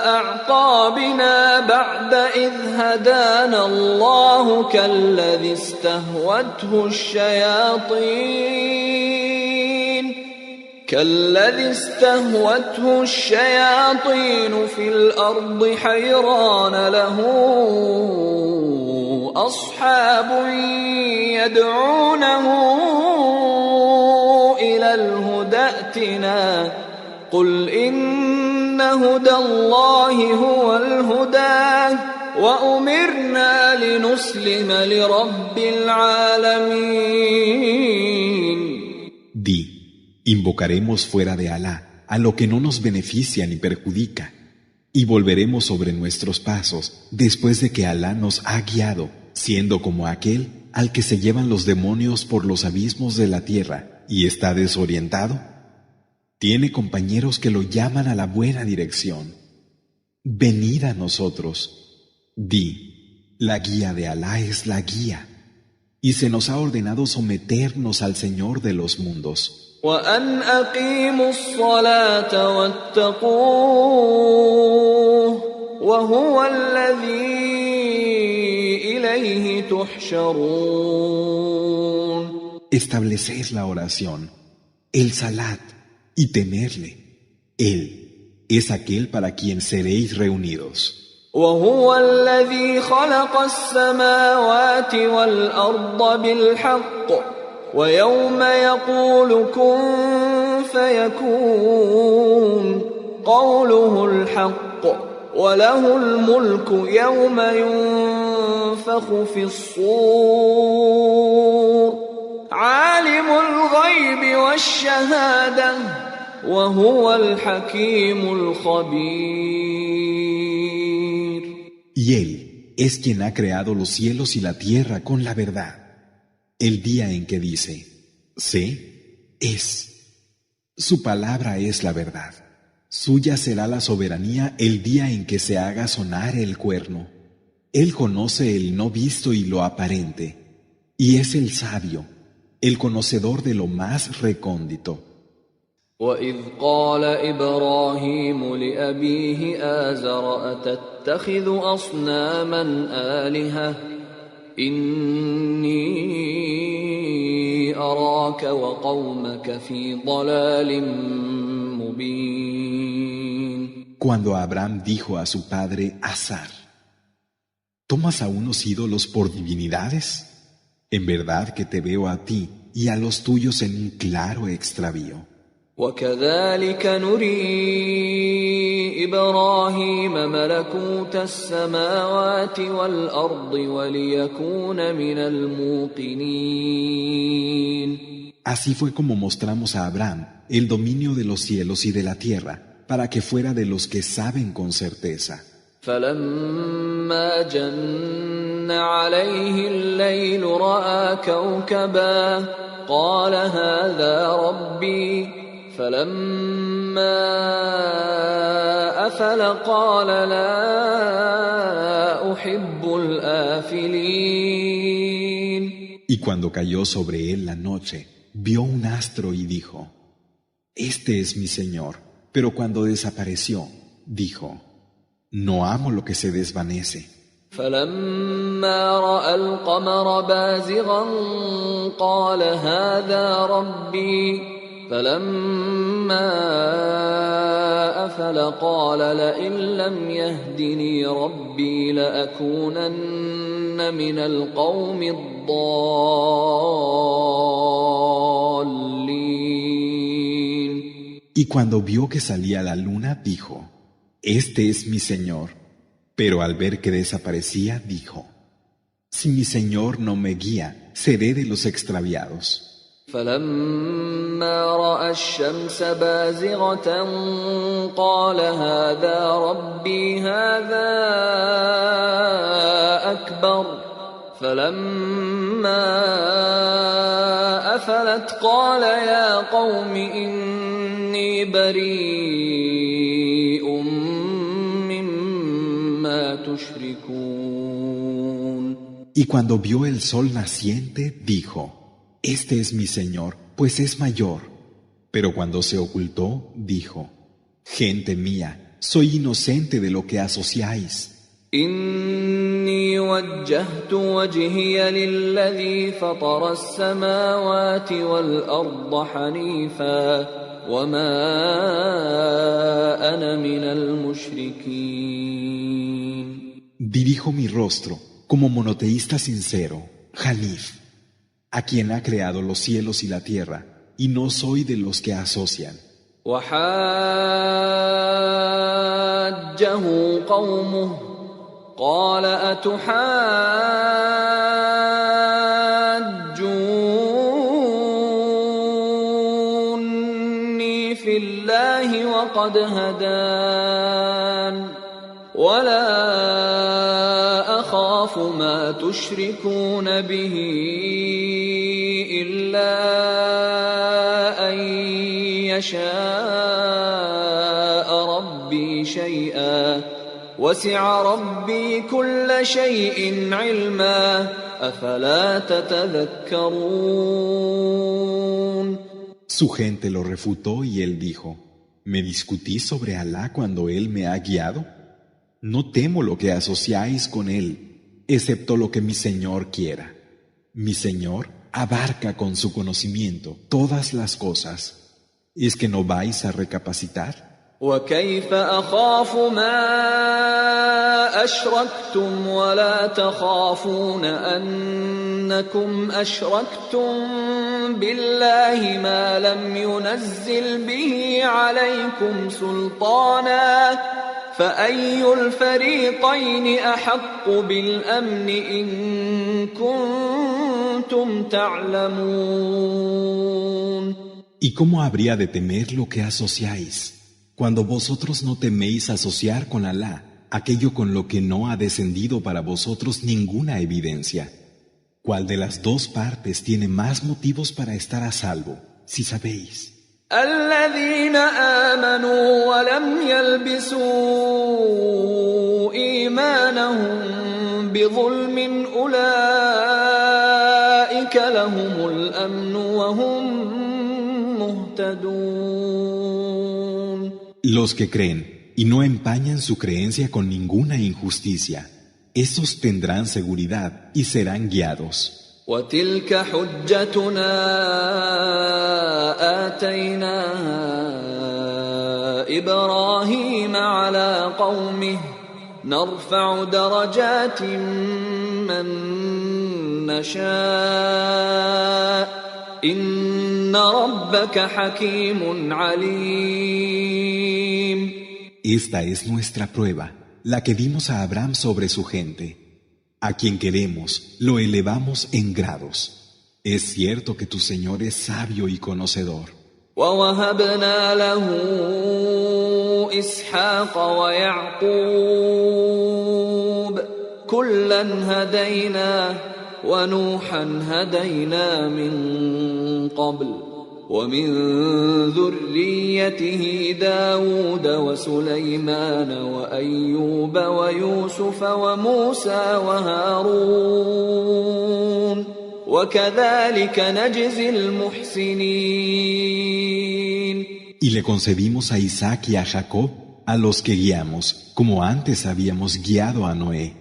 أعقابنا بعد إذ هدانا الله كالذي استهوته الشياطين في الأرض حيران له أصحاب يدعونه إلى الهدى ائتنا قل إن هدى الله هو الهدى وأمرنا لنسلم لرب العالمين. Di, invocaremos fuera de Alá a lo que no nos beneficia ni perjudica, y volveremos sobre nuestros pasos después de que Alá nos ha guiado, siendo como aquel al que se llevan los demonios por los abismos de la tierra y está desorientado. Tiene compañeros que lo llaman a la buena dirección. Venid a nosotros. Di, la guía de Alá es la guía, y se nos ha ordenado someternos al Señor de los mundos. وأن أقيموا الصلاة واتقوه وهو الذي إليه تحشرون. Establecer la oración, el salat y temerle. Él es aquel para quien seréis reunidos. وهو الذي خلق السماوات والأرض بالحق ويوم يقول كن فيكون قوله الحق وله الملك يوم ينفخ في الصور عالم الغيب والشهادة وهو الحكيم الخبير. Y Él es quien ha creado los cielos y la tierra con la verdad. El día en que dice, sé, es. Su palabra es la verdad. Suya será la soberanía el día en que se haga sonar el cuerno. Él conoce el no visto y lo aparente, y es el sabio, el conocedor de lo más recóndito. وإذ قال إبراهيم لأبيه آزر أتتخذ أصناما آلهة إني أراك وقومك في ضلال مبين. Cuando Abraham dijo a su padre Azar, ¿tomas a unos ídolos por divinidades? En verdad que te veo a ti y a los tuyos en un claro extravío. وكذلك نري إبراهيم ملكوت السماوات والأرض وليكون من الموقنين. Así fue como mostramos a Abraham el dominio de los cielos y de la tierra, para que fuera de los que saben con certeza. فلما جن عليه الليل رأى كوكبا قال هذا ربي فلما أفل قال لا أحب الآفلين. Y cuando cayó sobre él la noche, vio un astro y dijo, Este es mi Señor. Pero cuando desapareció, dijo, No amo lo que se desvanece. فلما رأى القمر بازغا قال هذا ربي فلما أفل قال لئن لم يهدني ربي لأكونن من القوم الضالين. Y cuando vio que salía la luna, dijo, Este es mi Señor. Pero al ver que desaparecía, dijo, Si mi Señor no me guía, seré de los extraviados. فلما رأى الشمس بازغة قال هذا ربي هذا أكبر فلما أفلت قال يا قوم إني بريء مما تشركون. Y cuando vio el sol naciente, dijo, Este es mi Señor, pues es mayor. Pero cuando se ocultó, dijo, Gente mía, soy inocente de lo que asociáis. إني وجهت وجهي للذي فطر السماوات والأرض حنيفا وما أنا من المشركين. Dirijo mi rostro como monoteísta sincero, Hanif, a quien ha creado los cielos y la tierra, y no soy de los que asocian. وحاجه قومه قال أتحاجوني في الله وقد هدان ولا أخاف ما تشركون به إلا أن يشاء ربي شيئا وسع ربي كل شيء علما أفلا تتذكرون. Su gente lo refutó y él dijo, ¿me discutís sobre Alá cuando Él me ha guiado? No temo lo que asociáis con Él, excepto lo que mi Señor quiera. Mi Señor abarca con su conocimiento todas las cosas. ¿Es que no vais a recapacitar? وكيف أخاف ما أشركتم ولا تخافون أنكم أشركتم بالله ما لم ينزل به عليكم سلطانا فأي الفريقين أحق بالأمن إن كنتم تعلمون. ¿Y cómo habría de temer lo que asociáis? Cuando vosotros no teméis asociar con Alá aquello con lo que no ha descendido para vosotros ninguna evidencia. ¿Cuál de las dos partes tiene más motivos para estar a salvo, si sabéis? الذين آمنوا ولم يلبسوا إيمانهم بظلم أولئك لهم الأمن وهم مهتدون. Los que creen y no empañan su creencia con ninguna injusticia, esos tendrán seguridad y serán guiados. وتلك حجتنا آتيناها إبراهيم على قومه نرفع درجات من نشاء إن ربك حكيم عليم. Esta es nuestra prueba, la que dimos a Abraham sobre su gente. A quien queremos, lo elevamos en grados. Es cierto que tu Señor es sabio y conocedor. ووهبنا له إسحاق ويعقوب كلا هدينا ونوحا هدينا من قبل ومن ذريته داود وسليمان وأيوب ويوسف وموسى وهارون وكذلك نجزي المحسنين. Y le concedimos a Isaac y a Jacob a los que guiamos, como antes habíamos guiado a Noé.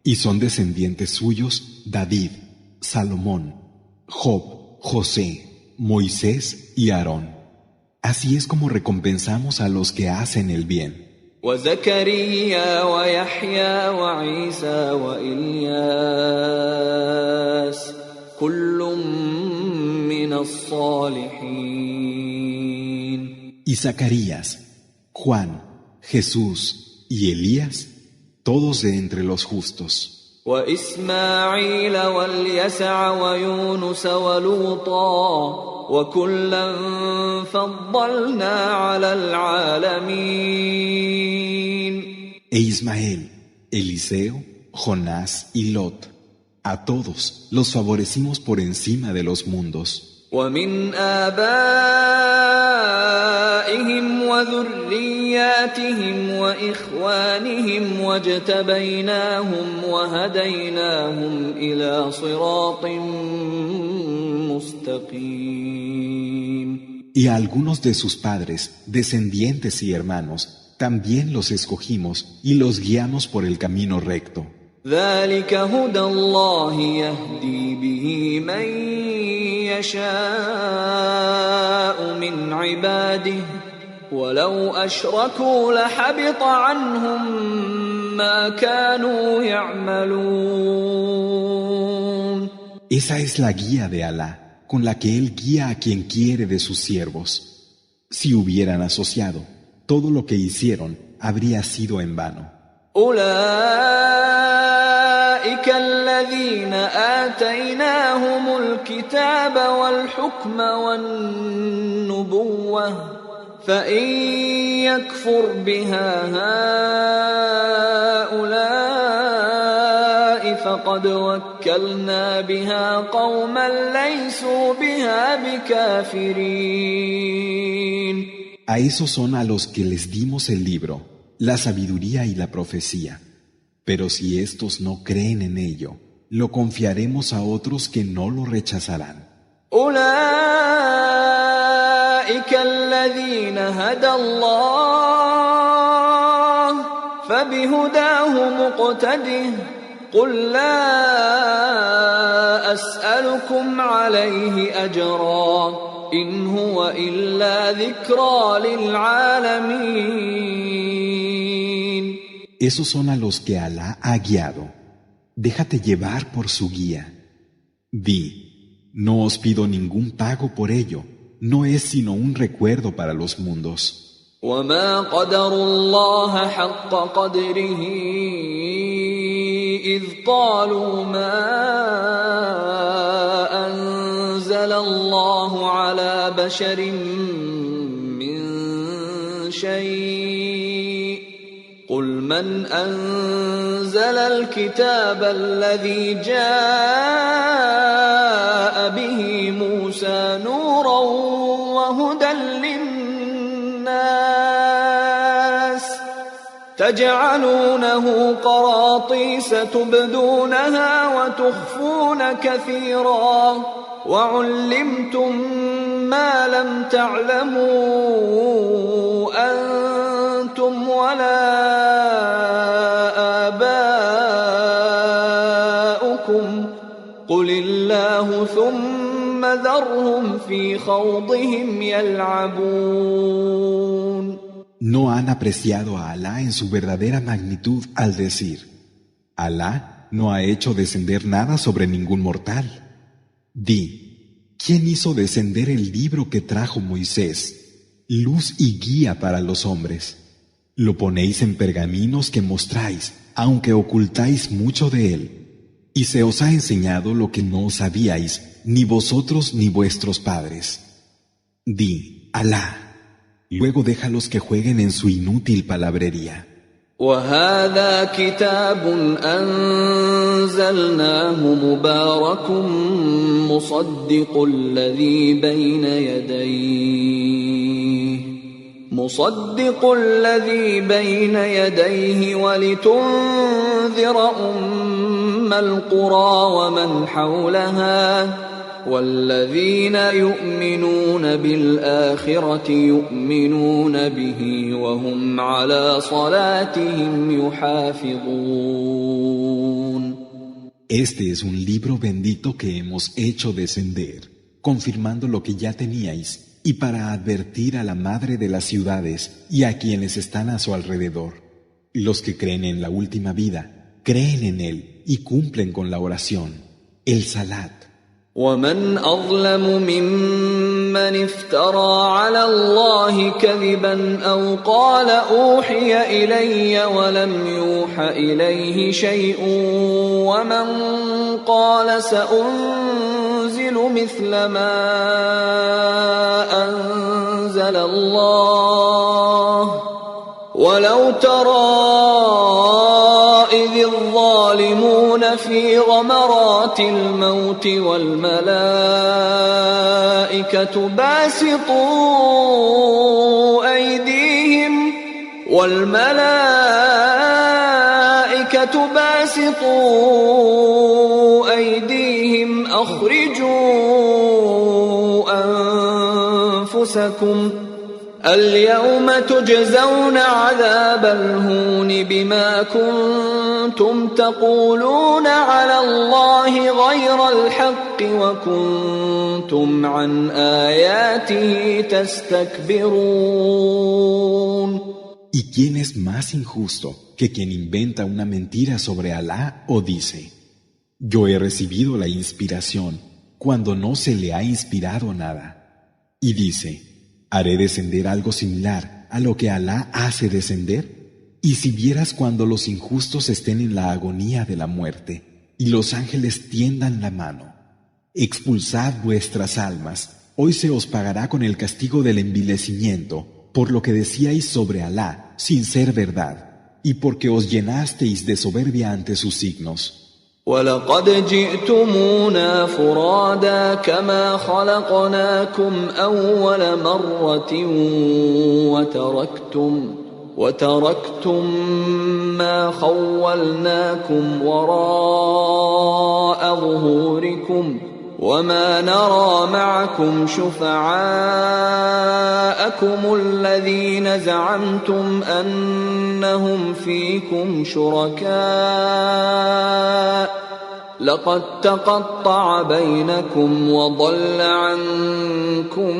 Y son descendientes suyos David, Salomón, Job, José, Moisés y Aarón. Así es como recompensamos a los que hacen el bien. وزكريا ويحيى وعيسى وإلياس كل من الصالحين. Y Zacarías, Juan, Jesús y Elías, todos de entre los justos. وإسماعيل واليسع ويونس ولوطا وكلا فضلنا على العالمين. E Ismael, Eliseo, Jonás y Lot, a todos los favorecimos por encima de los mundos. ومن آبائهم وذرياتهم وإخوانهم واجتبيناهم وهديناهم إلى صراط مستقيم. Y a algunos de sus padres, descendientes y hermanos, también los escogimos y los guiamos por el camino recto. ذلك هدى الله يهدي به من يشاء من عباده ولو أشركوا لحبط عنهم ما كانوا يعملون. Esa es la guía de Alá, con la que Él guía a quien quiere de sus siervos. Si hubieran asociado, todo lo que hicieron habría sido en vano. أولئك الذين آتيناهم الكتاب والحكم والنبوة فإن يكفر بها هؤلاء فقد وكلنا بها قوما ليسوا بها بكافرين. A esos son a los que les dimos el libro, la sabiduría y la profecía. Pero si estos no creen en ello, lo confiaremos a otros que no lo rechazarán. أولئك الذين هدى الله فبهداه مقتده قل لا أسألكم عليه أجرا إن هو إلا ذكرى للعالمين. Esos son a los que Alá ha guiado. Déjate llevar por su guía. Di, no os pido ningún pago por ello, no es sino un recuerdo para los mundos. وما قدروا الله حق قدره إذ قالوا ما أنزل الله على بشر من شيء قل من من أنزل الكتاب الذي جاء به موسى نورا وهدى للناس تجعلونه قراطيس تبدونها وتخفون كثيرا وعلمتم ما لم تعلموا أنتم ولا آباؤكم قل الله ثم ذرهم في خوضهم يلعبون. No han apreciado a Alá en su verdadera magnitud al decir: Alá no ha hecho descender nada sobre ningún mortal. Di: ¿quién hizo descender el libro que trajo Moisés, luz y guía para los hombres? Lo ponéis en pergaminos que mostráis, aunque ocultáis mucho de él. Y se os ha enseñado lo que no sabíais, ni vosotros ni vuestros padres. Di: Alá. Luego déjalos que jueguen en su inútil palabrería. وهذا كتاب أنزلناه مبارك مصدق الذي بين يديه ولتنذر أم القرى ومن حولها والذين يؤمنون بالآخرة يؤمنون به وهم على صلاتهم يحافظون. Este es un libro bendito que hemos hecho descender, confirmando lo que ya teníais y para advertir a la madre de las ciudades y a quienes están a su alrededor. Los que creen en la última vida, creen en él y cumplen con la oración, el salat. ومن أظلم ممن افترى على الله كذبا أو قال أوحي إلي ولم يوح إليه شيء ومن قال سأنزل مثل ما أنزل الله ولو ترى إذ الظالمون في غمرات الموت والملائكة باسطوا أيديهم أخرجوا أنفسكم اليوم تجزون عذاب الهون بما كنتم تقولون على الله غير الحق وكنتم عن آياته تستكبرون. ¿Y quién es más injusto que quien inventa una mentira sobre Alá o dice: yo he recibido la inspiración cuando no se le ha inspirado nada? Y dice: ¿haré descender algo similar a lo que Alá hace descender? Y si vieras cuando los injustos estén en la agonía de la muerte y los ángeles tiendan la mano, expulsad vuestras almas, hoy se os pagará con el castigo del envilecimiento por lo que decíais sobre Alá sin ser verdad y porque os llenasteis de soberbia ante sus signos. وَلَقَدْ جِئْتُمُونَا فُرَادَى كَمَا خَلَقْنَاكُمْ أَوَّلَ مَرَّةٍ وَتَرَكْتُمْ مَا خَوَّلْنَاكُمْ وَرَاءَ ظُهُورِكُمْ وَمَا نَرَى مَعَكُمْ شُفَعَاءَكُمُ الَّذِينَ زَعَمْتُمْ أَنَّهُمْ فِيكُمْ شُرَكَاءُ لَقَدْ تَقَطَّعَ بَيْنَكُمْ وَضَلَّ عَنكُمْ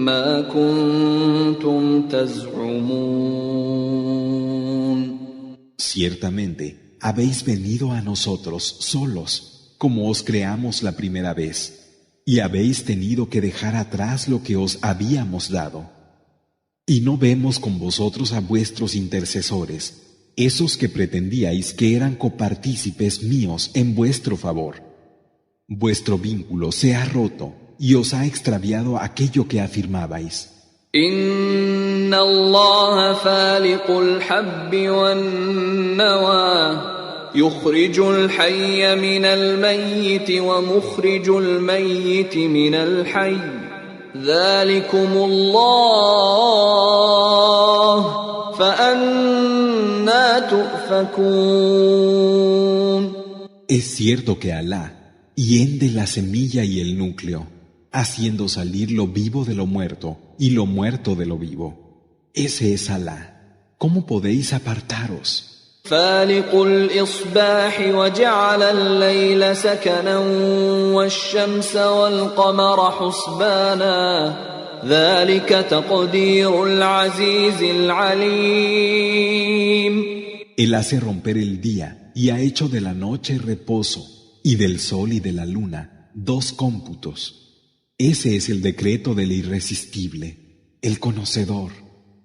مَا كُنتُمْ تَزْعُمُونَ. Ciertamente, habéis venido a nosotros solos, como os creamos la primera vez, y habéis tenido que dejar atrás lo que os habíamos dado. Y no vemos con vosotros a vuestros intercesores, esos que pretendíais que eran copartícipes míos en vuestro favor. Vuestro vínculo se ha roto y os ha extraviado aquello que afirmabais. إن الله فالق الحب والنوى يخرج الحي من الميت ومخرج الميت من الحي ذلكم الله فأنى تؤفكون. Es cierto que Alá hiende la semilla y el núcleo, haciendo salir lo vivo de lo muerto y lo muerto de lo vivo. Ese es Alá. ¿Cómo podéis apartaros? فالق الإصباح وجعل الليل سكنا والشمس والقمر حسبانا ذلك تقدير العزيز العليم. Él hace romper el día y ha hecho de la noche reposo y del sol y de la luna 2 cómputos. Ese es el decreto del irresistible, el conocedor.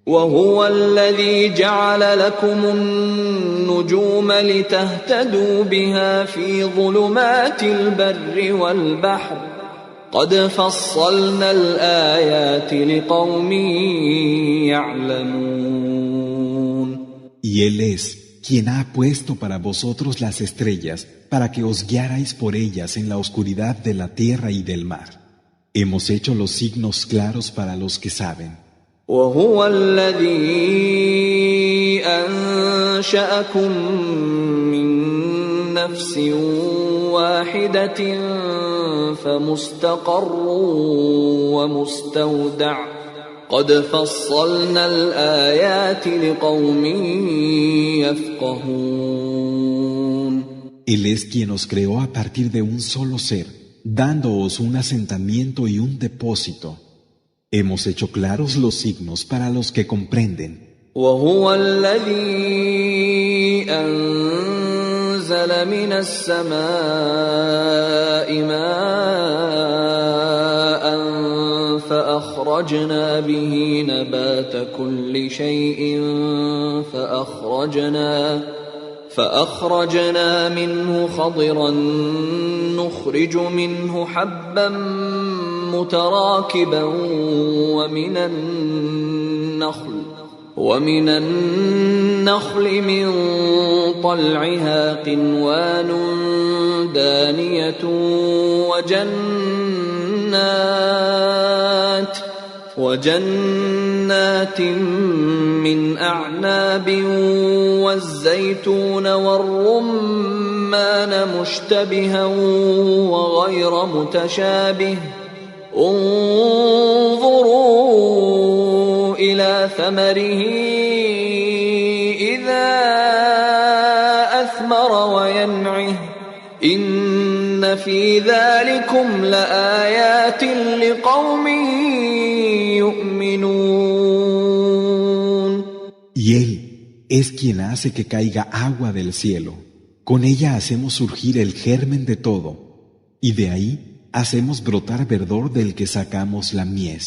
وهو الذي جعل لكم النجوم لتهتدوا بها في ظلمات البر والبحر قد فصلنا الآيات لقوم يعلمون. Y Él es quien ha puesto para vosotros las estrellas para que os guiarais por ellas en la oscuridad de la tierra y del mar. Hemos hecho los signos claros para los que saben. وهو الذي أنشأكم من نفس واحدة فمستقر ومستودع قد فصلنا الآيات لقوم يفقهون. Él es quien os creó a partir de un solo ser, dándoos un asentamiento y un depósito. Hemos hecho claros los signos para los que comprenden. وهو الذي أنزل من السماء ماء فأخرجنا به نبات كل شيء فأخرجنا منه خضرا نخرج منه حبا متراكبا ومن النخل من طلعها قنوان دانية وجنات من أعناب والزيتون والرمان مشتبها وغير متشابه انظروا إلى ثمره إذا أثمر وينعه إن في ذلكم لآيات لقوم يؤمنون. Y Él es quien hace que caiga agua del cielo. Con ella hacemos surgir el germen de todo, y de ahí hacemos brotar verdor del que sacamos la mies.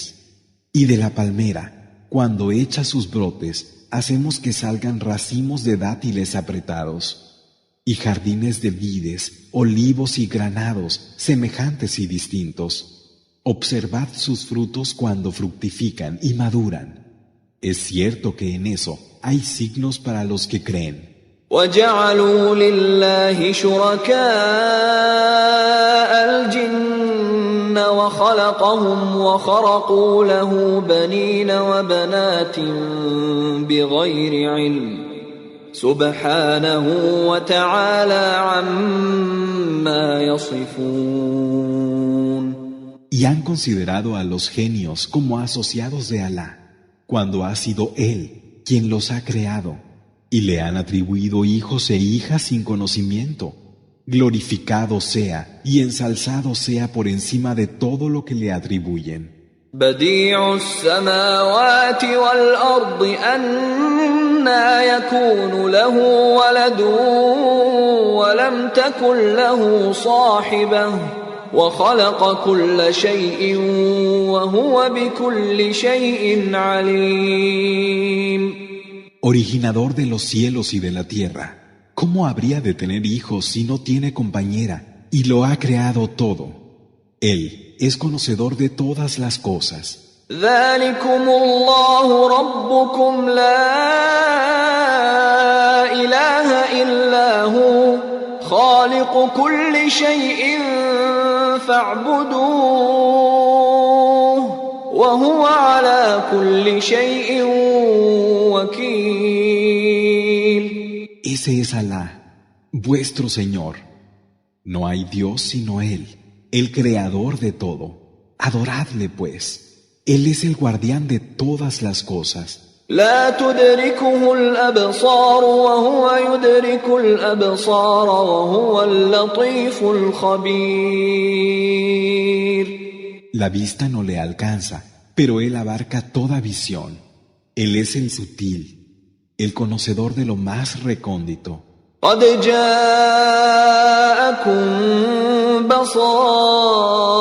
Y de la palmera, cuando echa sus brotes, hacemos que salgan racimos de dátiles apretados. Y jardines de vides, olivos y granados, semejantes y distintos. Observad sus frutos cuando fructifican y maduran. Es cierto que en eso hay signos para los que creen. وَجَعَلُوا لِلَّهِ شُرَكَاءَ الْجِنَّ وَخَلَقَهُمْ وَخَرَقُوا لَهُ بَنِينَ وَبَنَاتٍ بِغَيْرِ عِلْمٍ سُبْحَانَهُ وَتَعَالَى عَمَّا يَصِفُونَ. Y han considerado a los genios como asociados de Alá, cuando ha sido Él quien los ha creado, y le han atribuido hijos e hijas sin conocimiento. Glorificado sea y ensalzado sea por encima de todo lo que le atribuyen. بديع السماوات والأرض أنى يكون له ولد ولم تكن له صاحبة وخلق كل شيء وهو بكل شيء عليم. Originador de los cielos y de la tierra, ¿cómo habría de tener hijos si no tiene compañera? Y lo ha creado todo. Él es conocedor de todas las cosas. ذلكم الله ربكم لا إله إلا هو خالق كل شيء فاعبدوه وهو على كل شيء وكيل. Ese es Alá, vuestro Señor. No hay Dios sino Él, el creador de todo. Adoradle pues. Él es el guardián de todas las cosas. لا تدركه الأبصار وهو يدرك الأبصار وهو اللطيف الخبير. La vista no le alcanza, pero Él abarca toda visión. Él es el sutil, el conocedor de lo más recóndito. قد جاءكم بصائر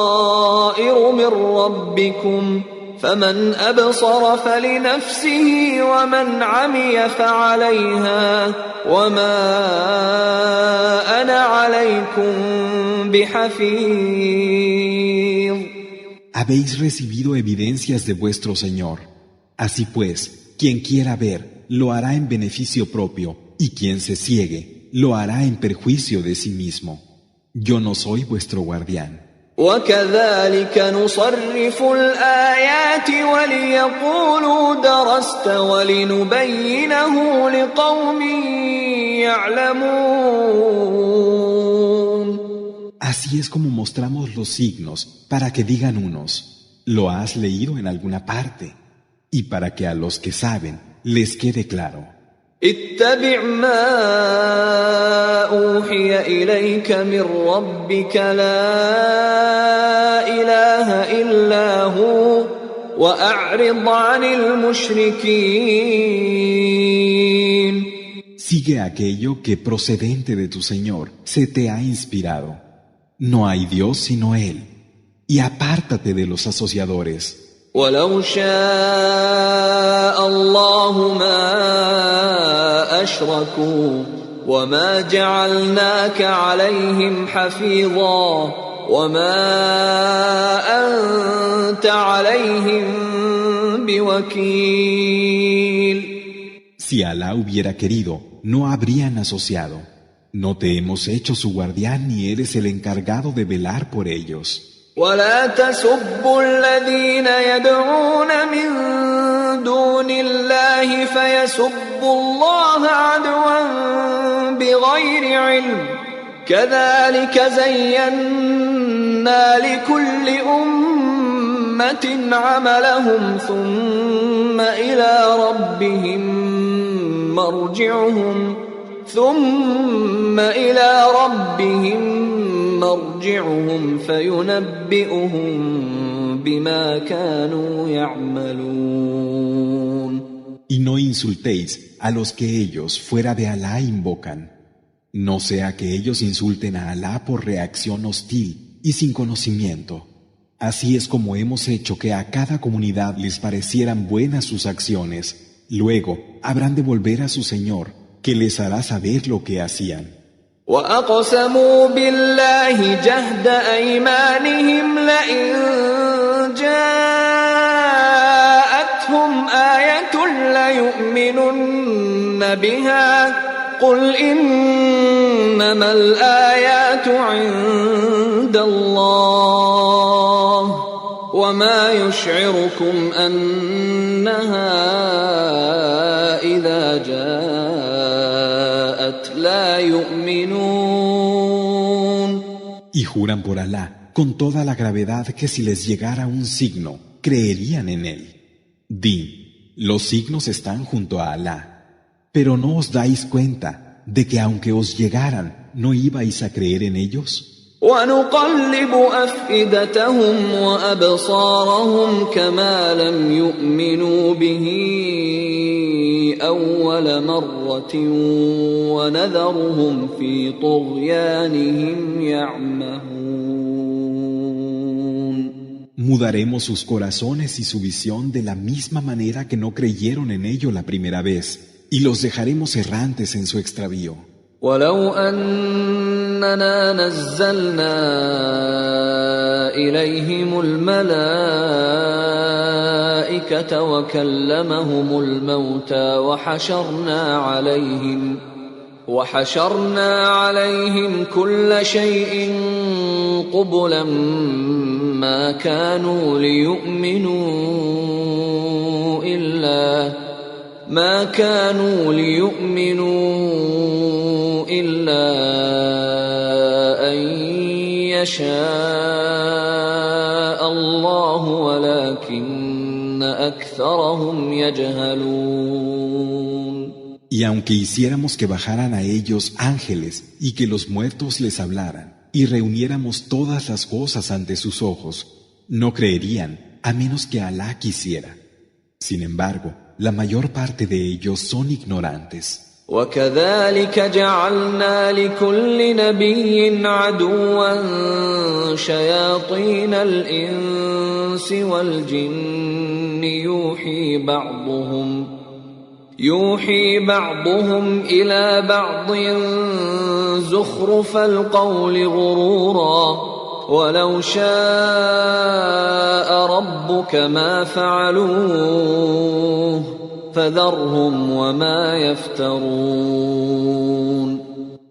من ربكم فمن أبصر فلنفسه ومن عمي فعليها وما أنا عليكم بحفيظ. Habéis recibido evidencias de vuestro Señor. Así pues, quien quiera ver, lo hará en beneficio propio, y quien se ciegue, lo hará en perjuicio de sí mismo. Yo no soy vuestro guardián. وكذلك نصرف الآيات وليقولوا درست ولنبينه لقوم يعلمون. Así es como mostramos los signos, para que digan unos, lo has leído en alguna parte, y para que a los que saben les quede claro. اتبع ما أوحي إليك من ربك لا إله إلا هو وأعرض عن المشركين. Sigue aquello que procedente de tu Señor se te ha inspirado. No hay Dios sino Él, y apártate de los asociadores. ولو شاء الله ما أشركوا وما جعلناك عليهم حفيظا وما أنت عليهم بوكيل. Si Alá hubiera querido, no habrían asociado. No te hemos hecho su guardián ni eres el encargado de velar por ellos. ولا تسبوا الذين يدعون من دون الله فيسبوا الله عدوا بغير علم كذلك زينا لكل أمة عملهم ثم إلى ربهم مرجعهم فينبئهم بما كانوا يعملون. Y no insultéis a los que ellos fuera de Alá invocan. No sea que ellos insulten a Alá por reacción hostil y sin conocimiento. Así es como hemos hecho que a cada comunidad les parecieran buenas sus acciones. Luego habrán de volver a su Señor, que les hará saber lo que hacían. وأقسموا بالله جهد أيمانهم لئن جاءتهم آية ليؤمنن بها قل إنما الآيات عند الله وما يشعركم أنها إذا جاءت لا يؤمنون. Y juran por Alá con toda la gravedad que si les llegara un signo, creerían en él. Di, los signos están junto a Alá, pero ¿no os dais cuenta de que aunque os llegaran, no ibais a creer en ellos? ونقلب أفئدتهم وأبصارهم كما لم يؤمنوا به أول مرة ونذرهم في طغيانهم يعمهون. Mudaremos sus corazones y su visión de la misma manera que no creyeron en ello la primera vez, y los dejaremos errantes en su extravío. ولو أننا نزلنا إليهم الملائكة الملائكة وكلمهم الموتى وحشرنا عليهم كل شيء قبلا ما كانوا ليؤمنوا إلا أن يشاء الله ولكن أكثرهم يجهلون. Y aunque hiciéramos que bajaran a ellos ángeles y que los muertos les hablaran, y reuniéramos todas las cosas ante sus ojos, no creerían a menos que Alá quisiera. Sin embargo, la mayor parte de ellos son ignorantes. وكذلك جعلنا لكل نبي عدوا شياطين الإنس والجن يوحي بعضهم إلى بعض زخرف القول غرورا ولو شاء ربك ما فعلوه فذرهم وما يفترون.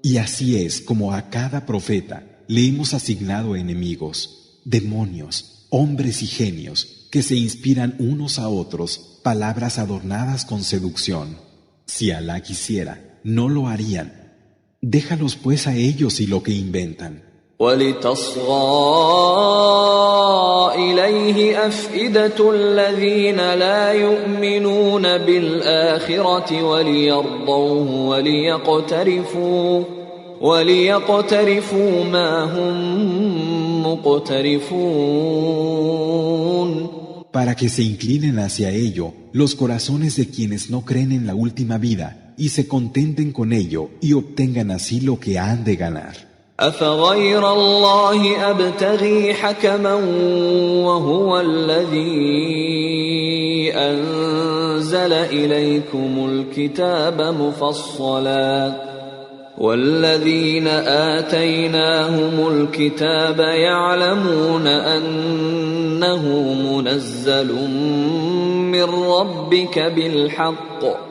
Y así es como a cada profeta le hemos asignado enemigos, demonios, hombres y genios, que se inspiran unos a otros palabras adornadas con seducción. Si Alá quisiera, no lo harían. Déjalos pues a ellos y lo que inventan. وَلِتَصْغَىٰ إِلَيْهِ أَفْئِدَةُ الَّذِينَ لَا يُؤْمِنُونَ بِالْآخِرَةِ وَلِيَرْضَوْهُ وَلِيَقْتَرِفُوا مَا هُمْ مُقْتَرِفُونَ. Para que se inclinen hacia ello los corazones de quienes no creen en la última vida y se contenten con ello y obtengan así lo que han de ganar. أفغير الله أبتغي حكما وهو الذي أنزل إليكم الكتاب مفصلا والذين آتيناهم الكتاب يعلمون أنه منزل من ربك بالحق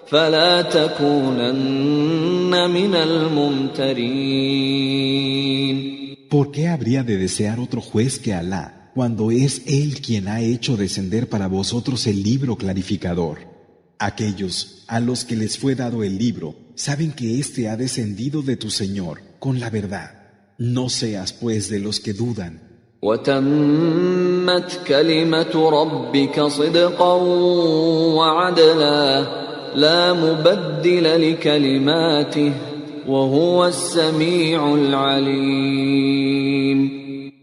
فلا تكونن من الممترين. ¿Por qué habría de desear otro juez que Alá, cuando es Él quien ha hecho descender para vosotros el libro clarificador? Aquellos a los que les fue dado el libro saben que éste ha descendido de tu Señor con la verdad. No seas pues de los que dudan. وَتَمَّتْ كَلِمَةُ رَبِّكَ صِدْقًا وَعَدْلًا لا مبدل لكلماته وهو السميع العليم.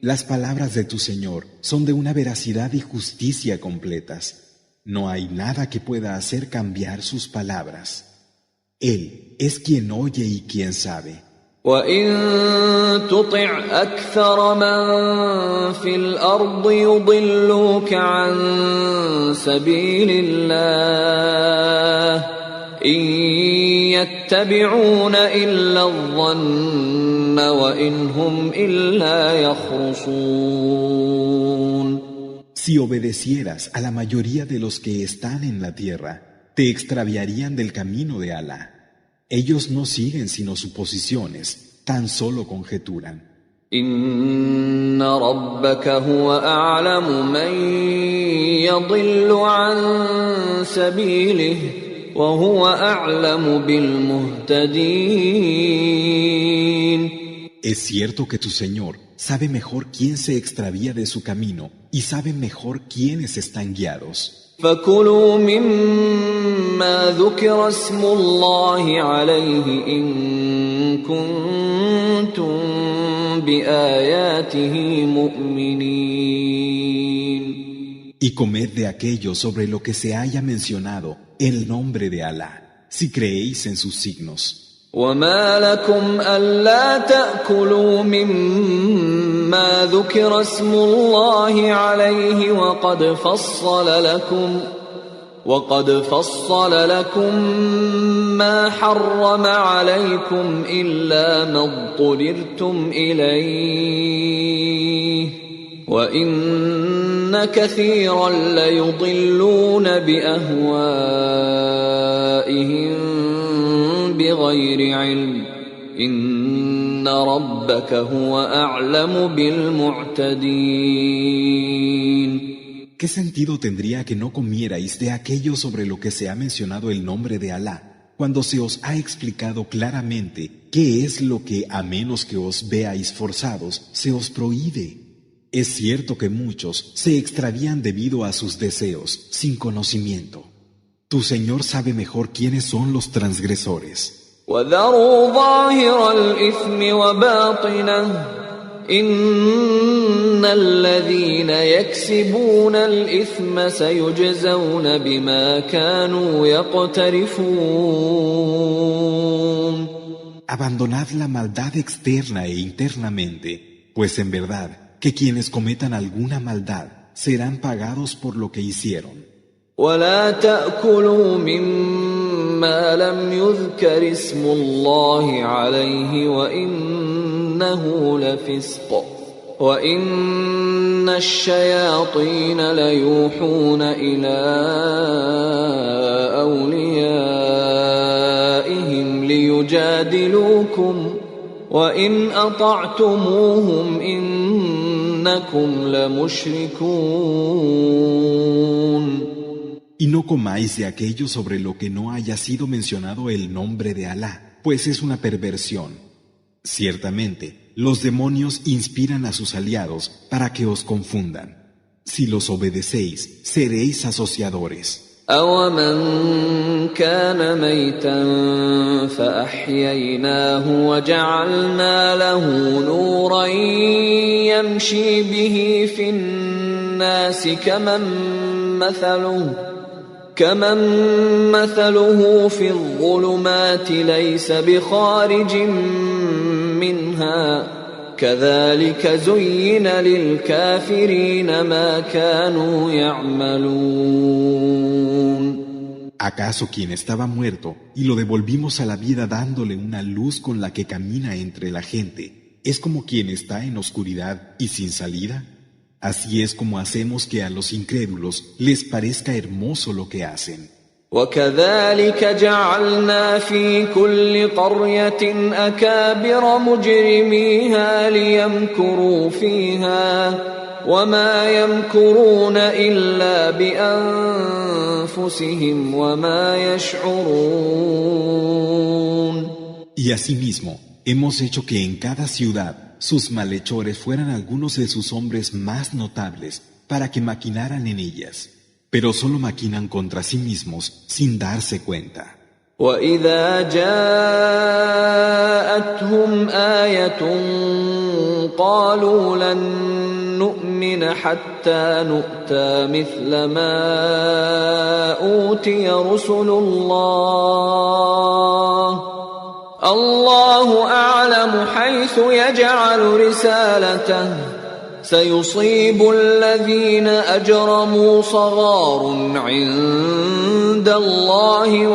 Las palabras de tu Señor son de una veracidad y justicia completas. No hay nada que pueda hacer cambiar sus palabras. Él es quien oye y quien sabe. وَإِن تُطِعْ أَكْثَرَ مَن فِي الْأَرْضِ يُضِلُّوكَ عَن سَبِيلِ اللَّهِ إِن يَتَّبِعُونَ إِلَّا الظَّنَّ وَإِنْ هُمْ إِلَّا يَخْرُصُونَ. Si obedecieras a la mayoría de los que están en la tierra, te extraviarían del camino de Alá. Ellos no siguen sino suposiciones, tan solo conjeturan. إن ربك هو أعلم من يضل عن سبيله وهو أعلم بالمهتدين. Es cierto que tu Señor sabe mejor quién se extravía de su camino y sabe mejor quiénes están guiados. فكلوا مما ذكر اسم الله عليه إن كنتم بآياته مؤمنين. Y comed de aquello sobre lo que se haya mencionado el nombre de Alá, si creéis en sus signos. وما لكم ألا تأكلوا مما ذكر اسم الله عليه وقد فصل لكم ما حرم عليكم إلا ما اضطررتم إليه وإن كثيرا ليضلون بأهوائهم بغير علم إن ربك هو أعلم بالمعتدين. ¿Qué sentido tendría que no comierais de aquello sobre lo que se ha mencionado el nombre de Alá, cuando se os ha explicado claramente qué es lo que, a menos que os veáis forzados, se os prohíbe? Es cierto que muchos se extravían debido a sus deseos, sin conocimiento. Tu Señor sabe mejor quiénes son los transgresores. وَذَرُوا ظَاهِرَ الْإِثْمِ وَبَاطِنَهُ إِنَّ الَّذِينَ يَكْسِبُونَ الْإِثْمَ سَيُجْزَوْنَ بِمَا كَانُوا يَقْتَرِفُونَ. Abandonad la maldad externa e internamente, pues en verdad que quienes cometan alguna maldad serán pagados por lo que hicieron. وَلَا تَأْكُلُوا مِمَّا لَمْ يُذْكَرِ اسْمُ اللَّهِ عَلَيْهِ وَإِنَّهُ لَفِسْقٌ وَإِنَّ الشَّيَاطِينَ لَيُوحُونَ إِلَىٰ أَوْلِيَائِهِمْ لِيُجَادِلُوكُمْ وَإِنْ أَطَعْتُمُوهُمْ إِنَّكُمْ لَمُشْرِكُونَ. Y no comáis de aquello sobre lo que no haya sido mencionado el nombre de Alá, pues es una perversión. Ciertamente, los demonios inspiran a sus aliados para que os confundan. Si los obedecéis, seréis asociadores. أَوَمَنْ كَانَ مَيْتًا فَأَحْيَيْنَاهُ وَجَعَلْنَا لَهُ نُورًا يَمْشِي بِهِ فِي النَّاسِ كمن مثله في الظلمات ليس بخارج منها كذلك زين للكافرين ما كانوا يعملون. ¿Acaso quien estaba muerto y lo devolvimos a la vida dándole una luz con la que camina entre la gente, es como quien está en oscuridad y sin salida? Así es como hacemos que a los incrédulos les parezca hermoso lo que hacen. وَكَذَلِكَ جَعَلْنَا فِي كُلِّ قَرْيَةٍ أَكَابِرَ مُجْرِمِيهَا لِيَمْكُرُوا فِيهَا وَمَا يَمْكُرُونَ إِلَّا بِأَنفُسِهِمْ وَمَا يَشْعُرُونَ. Y asimismo, hemos hecho que en cada ciudad sus malhechores fueran algunos de sus hombres más notables para que maquinaran en ellas, pero solo maquinan contra sí mismos sin darse cuenta. وَإِذَا جَاءَتْهُمْ آيَةٌ قَالُوا لَن نُّؤْمِنَ حَتَّى نُؤْتَىٰ مِثْلَ مَا أُوتِيَ رُسُلُ الله أعلم حيث يجعل رسالته سيصيب الذين أجرموا صغار عند الله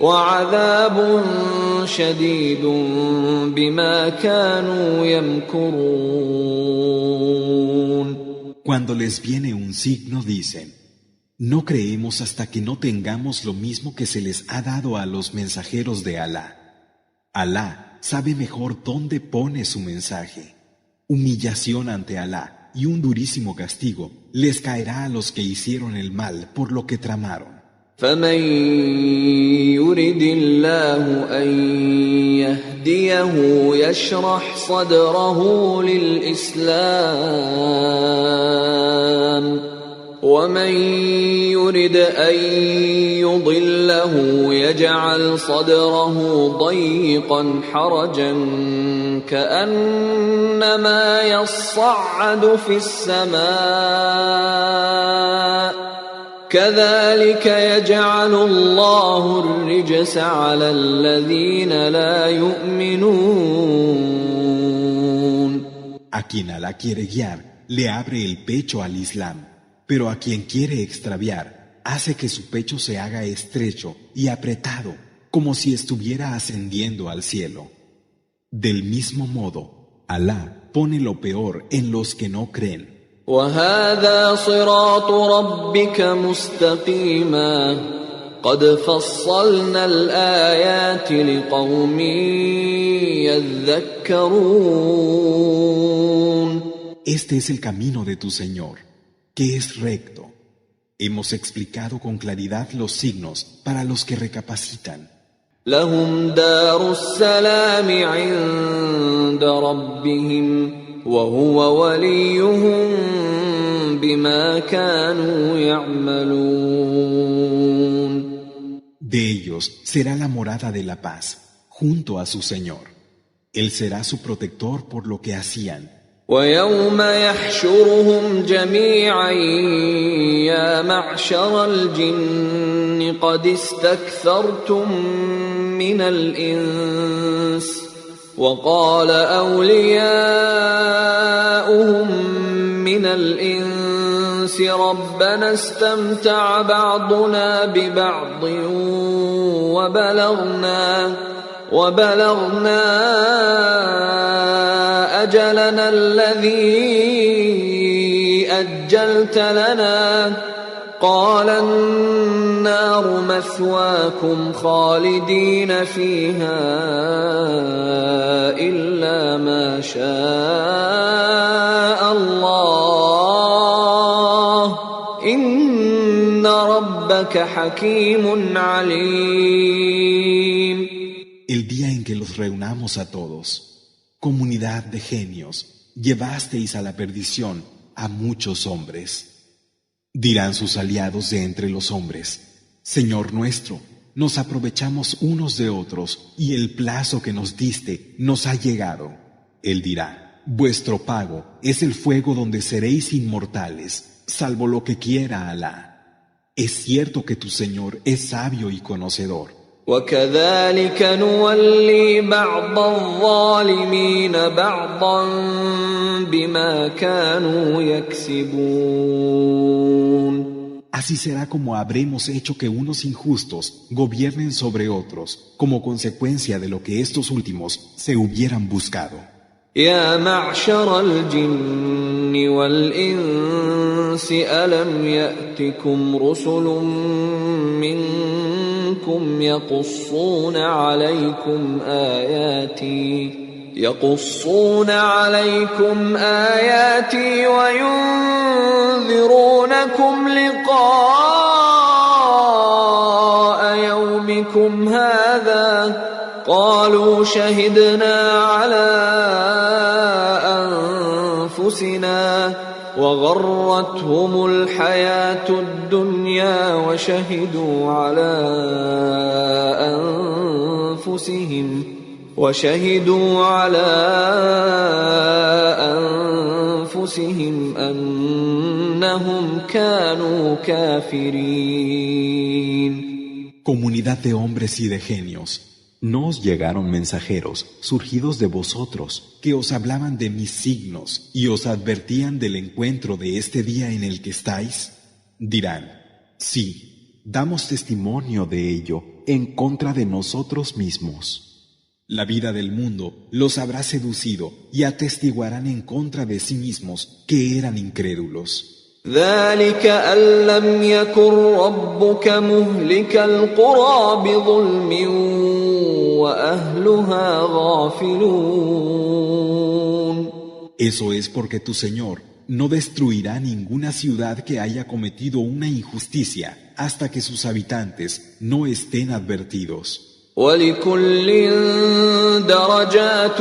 وعذاب شديد بما كانوا يمكرون. Cuando les viene un signo dicen: no creemos hasta que no tengamos lo mismo que se les ha dado a los mensajeros de Alá. Alá sabe mejor dónde pone su mensaje. Humillación ante Alá y un durísimo castigo les caerá a los que hicieron el mal por lo que tramaron. فَمَن يُرِدِ اللَّهُ أَن يَهْدِيَهُ يَشْرَحْ صَدْرَهُ لِلْإِسْلَامِ وَمَن يُرِدْ أَن يُضِلَّهُ يَجْعَلْ صَدْرَهُ ضَيِّقًا حَرَجًا كَأَنَّمَا يَصَّعَّدُ فِي السَّمَاءِ كَذَلِكَ يَجْعَلُ اللَّهُ الرِّجْسَ عَلَى الَّذِينَ لَا يُؤْمِنُونَ. A quien Alá quiere guiar, le abre el pecho al Islam. Pero a quien quiere extraviar, hace que su pecho se haga estrecho y apretado, como si estuviera ascendiendo al cielo. Del mismo modo, Alá pone lo peor en los que no creen. وهذا صراط ربك مستقيما قد فصلنا الآيات لقوم يذكرون. Este es el camino de tu Señor, que es recto. Hemos explicado con claridad los signos para los que recapacitan. لهم دار السلام عند ربهم وهو وليهم بما كانوا يعملون. De ellos será la morada de la paz, junto a su Señor. Él será su protector por lo que hacían. ويوم يحشرهم جميعا يا معشر الجن قد استكثرتم من الإنس وقال أولياؤهم من الإنس ربنا استمتع بعضنا ببعض وبلغنا أجلنا الذي أجلت لنا قال النار مثواكم خالدين فيها إلا ما شاء الله إن ربك حكيم عليم. El día en que los reunamos a todos, comunidad de genios, llevasteis a la perdición a muchos hombres. Dirán sus aliados de entre los hombres: Señor nuestro, nos aprovechamos unos de otros y el plazo que nos diste nos ha llegado. Él dirá: vuestro pago es el fuego donde seréis inmortales, salvo lo que quiera Alá. Es cierto que tu Señor es sabio y conocedor. وكذلك نولي بعض الظالمين بعضا بما كانوا يكسبون. Así será como habremos hecho que unos injustos gobiernen sobre otros, como consecuencia de lo que estos últimos se hubieran buscado. يا معشر الجن والإنس ألم يأتكم رسل منكم يقصون عليكم آياتي وينذرونكم لقاء يومكم هذا قالوا شهدنا على أنفسنا وغرتهم الحياة الدنيا وشهدوا على أنفسهم أنهم كانوا كافرين. Comunidad de hombres y de genios, ¿no os llegaron mensajeros surgidos de vosotros que os hablaban de mis signos y os advertían del encuentro de este día en el que estáis? Dirán: sí, damos testimonio de ello en contra de nosotros mismos. La vida del mundo los habrá seducido y atestiguarán en contra de sí mismos que eran incrédulos. ذلك أن لم يكن ربك مهلك القرى بظلم وأهلها غافلون. Eso es porque tu Señor no destruirá ninguna ciudad que haya cometido una injusticia hasta que sus habitantes no estén advertidos. ولكل درجات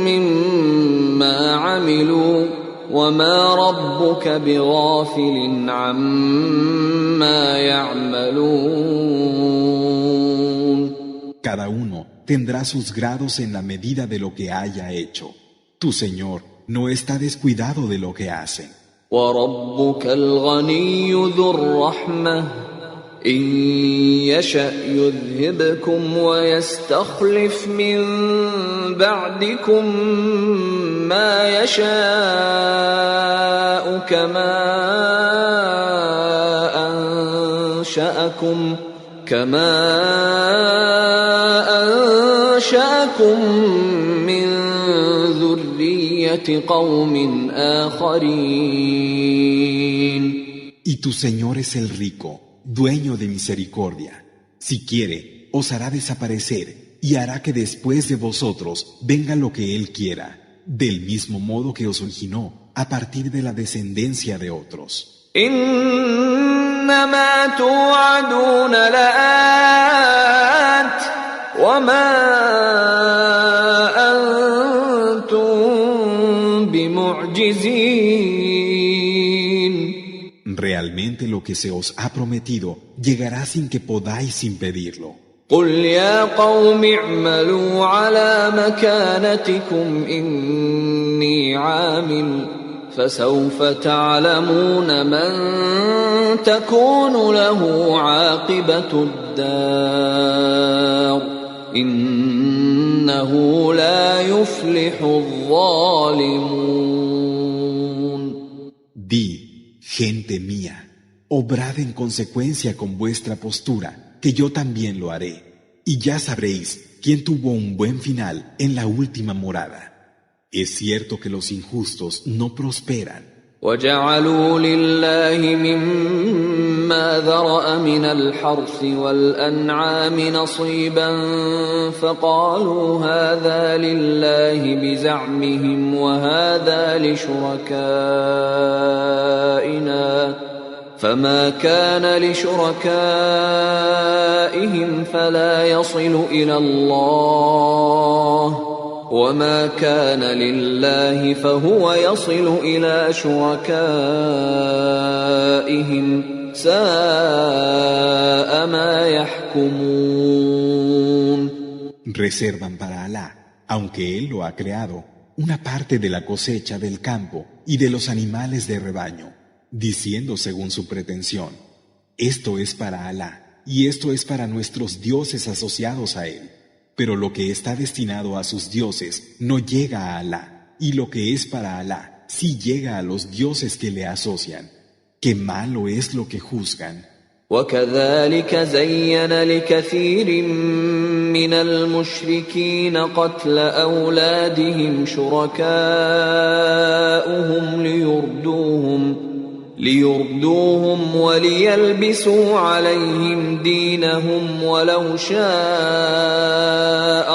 مما عملوا وما ربك بغافل عما يعملون. Cada uno tendrá sus grados en la medida de lo que haya hecho. Tu Señor no está descuidado de lo que hacen. وربك الغني ذو الرحمة إن يشأ يذهبكم ويستخلف من بعدكم ما يشاء كما أنشأكم من ذرية قوم آخرين Y tu Señor es el rico, dueño de misericordia. Si quiere, os hará desaparecer y hará que después de vosotros venga lo que Él quiera, del mismo modo que os originó a partir de la descendencia de otros. إنما توعدون لآت وما أنتم بمعجزين. Realmente lo que se os ha prometido llegará sin que podáis impedirlo. قل يا قوم اعملوا على مكانتكم إني عامل فسوف تعلمون من تكون له عاقبة الدار إنه لا يفلح الظالمون. Di, gente mía, obrad en consecuencia con vuestra postura, que yo también lo haré, y ya sabréis quién tuvo un buen final en la última morada. Es cierto que los injustos no prosperan. وجعلوا لله مما ذرأ من الحرث والأنعام نصيبا فقالوا هذا لله بزعمهم وهذا لشركائنا فما كان لشركائهم فلا يصل إلى الله وما كان لله فهو يصل إلى شركائهم ساء ما يحكمون. Reservan para Alá, aunque Él lo ha creado, una parte de la cosecha del campo y de los animales de rebaño, diciendo según su pretensión, esto es para Alá y esto es para nuestros dioses asociados a Él. Pero lo que está destinado a sus dioses no llega a Alá, y lo que es para Alá sí llega a los dioses que le asocian. Qué malo es lo que juzgan. وكذلك زين لكثير من المشركين قتل أولادهم شركاؤهم ليردوهم وليلبسوا عليهم دينهم ولو شاء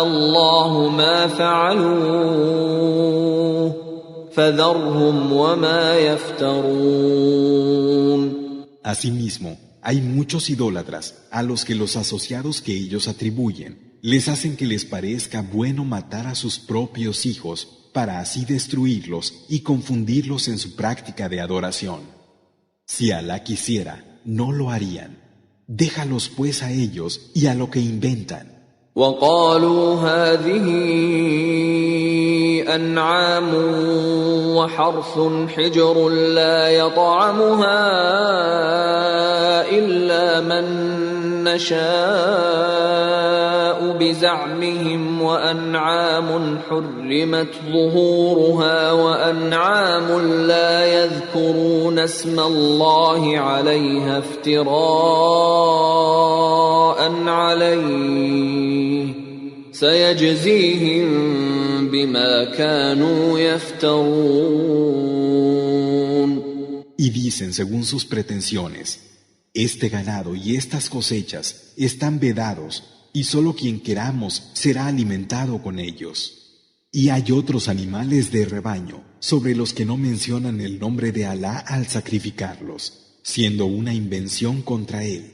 الله ما فعلوه فذرهم وما يفترون. Asimismo, hay muchos idólatras a los que los asociados que ellos atribuyen les hacen que les parezca bueno matar a sus propios hijos para así destruirlos y confundirlos en su práctica de adoración. Si Alá quisiera, no lo harían. Déjalos pues a ellos y a lo que inventan. وقالوا هذه أنعام وحرث حجر لا يطعمها إلا من نشاء بزعمهم وأنعام حرمت ظهورها وأنعام لا يذكرون اسم الله عليها افتراء عليه سيجزيهم بما كانوا يفترون. Y dicen según sus pretensiones, este ganado y estas cosechas están vedados y solo quien queramos será alimentado con ellos. Y hay otros animales de rebaño sobre los que no mencionan el nombre de Alá al sacrificarlos, siendo una invención contra Él.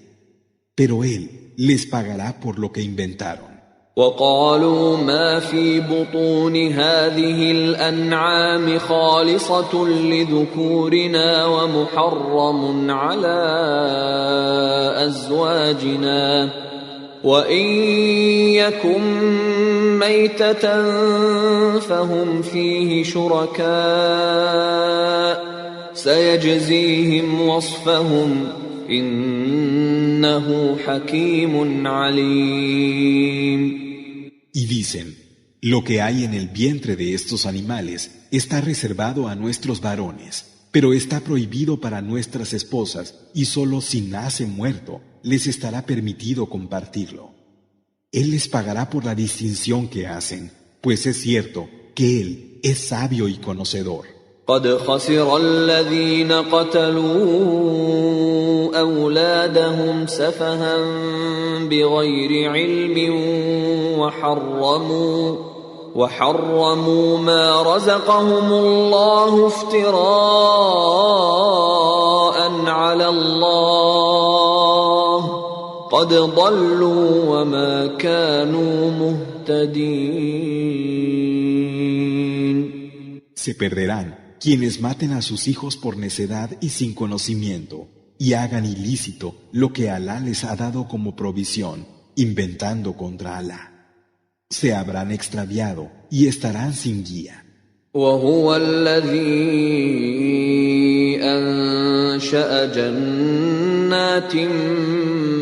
Pero Él les pagará por lo que inventaron. وقالوا ما في بطون هذه الأنعام خالصة لذكورنا ومحرم على أزواجنا وإن يكن ميتة فهم فيه شركاء سيجزيهم وصفهم إنه حكيم عليم. Y dicen, lo que hay en el vientre de estos animales está reservado a nuestros varones, pero está prohibido para nuestras esposas y solo si nace muerto les estará permitido compartirlo. Él les pagará por la distinción que hacen, pues es cierto que Él es sabio y conocedor. قد خسر الذين قتلوا أولادهم سفها بغير علم وحرموا ما رزقهم الله افتراء على الله قد ضلوا وما كانوا مهتدين. Se perderán quienes maten a sus hijos por necedad y sin conocimiento, y hagan ilícito lo que Alá les ha dado como provisión, inventando contra Alá. Se habrán extraviado y estarán sin guía. وهو الذي أنشأ جنات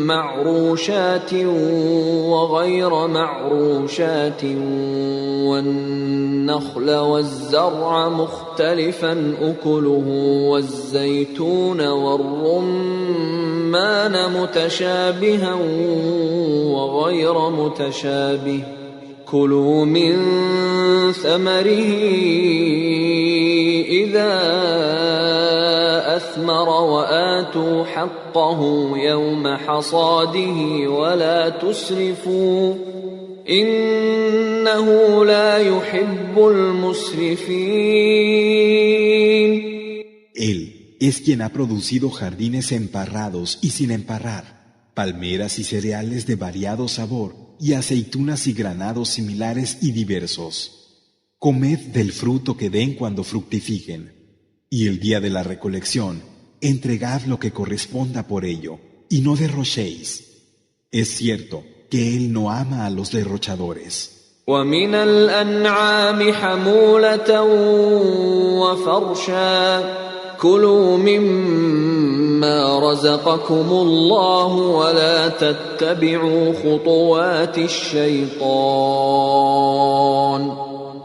معروشات وغير معروشات والنخل والزرع مختلفا أكله والزيتون والرمان متشابها وغير متشابه كلوا من ثمره إذا أثمر وآتوا حقه يوم حصاده ولا تسرفوا إنه لا يحب المسرفين. Él es quien ha producido jardines emparrados y sin emparrar, palmeras y cereales de variado sabor, y aceitunas y granados similares y diversos. Comed del fruto que den cuando fructifiquen, y el día de la recolección, entregad lo que corresponda por ello, y no derrochéis. Es cierto que Él no ama a los derrochadores. ومن الأنعام حمولة وفرشا كلوا مما رزقكم الله ولا تتبعوا خطوات الشيطان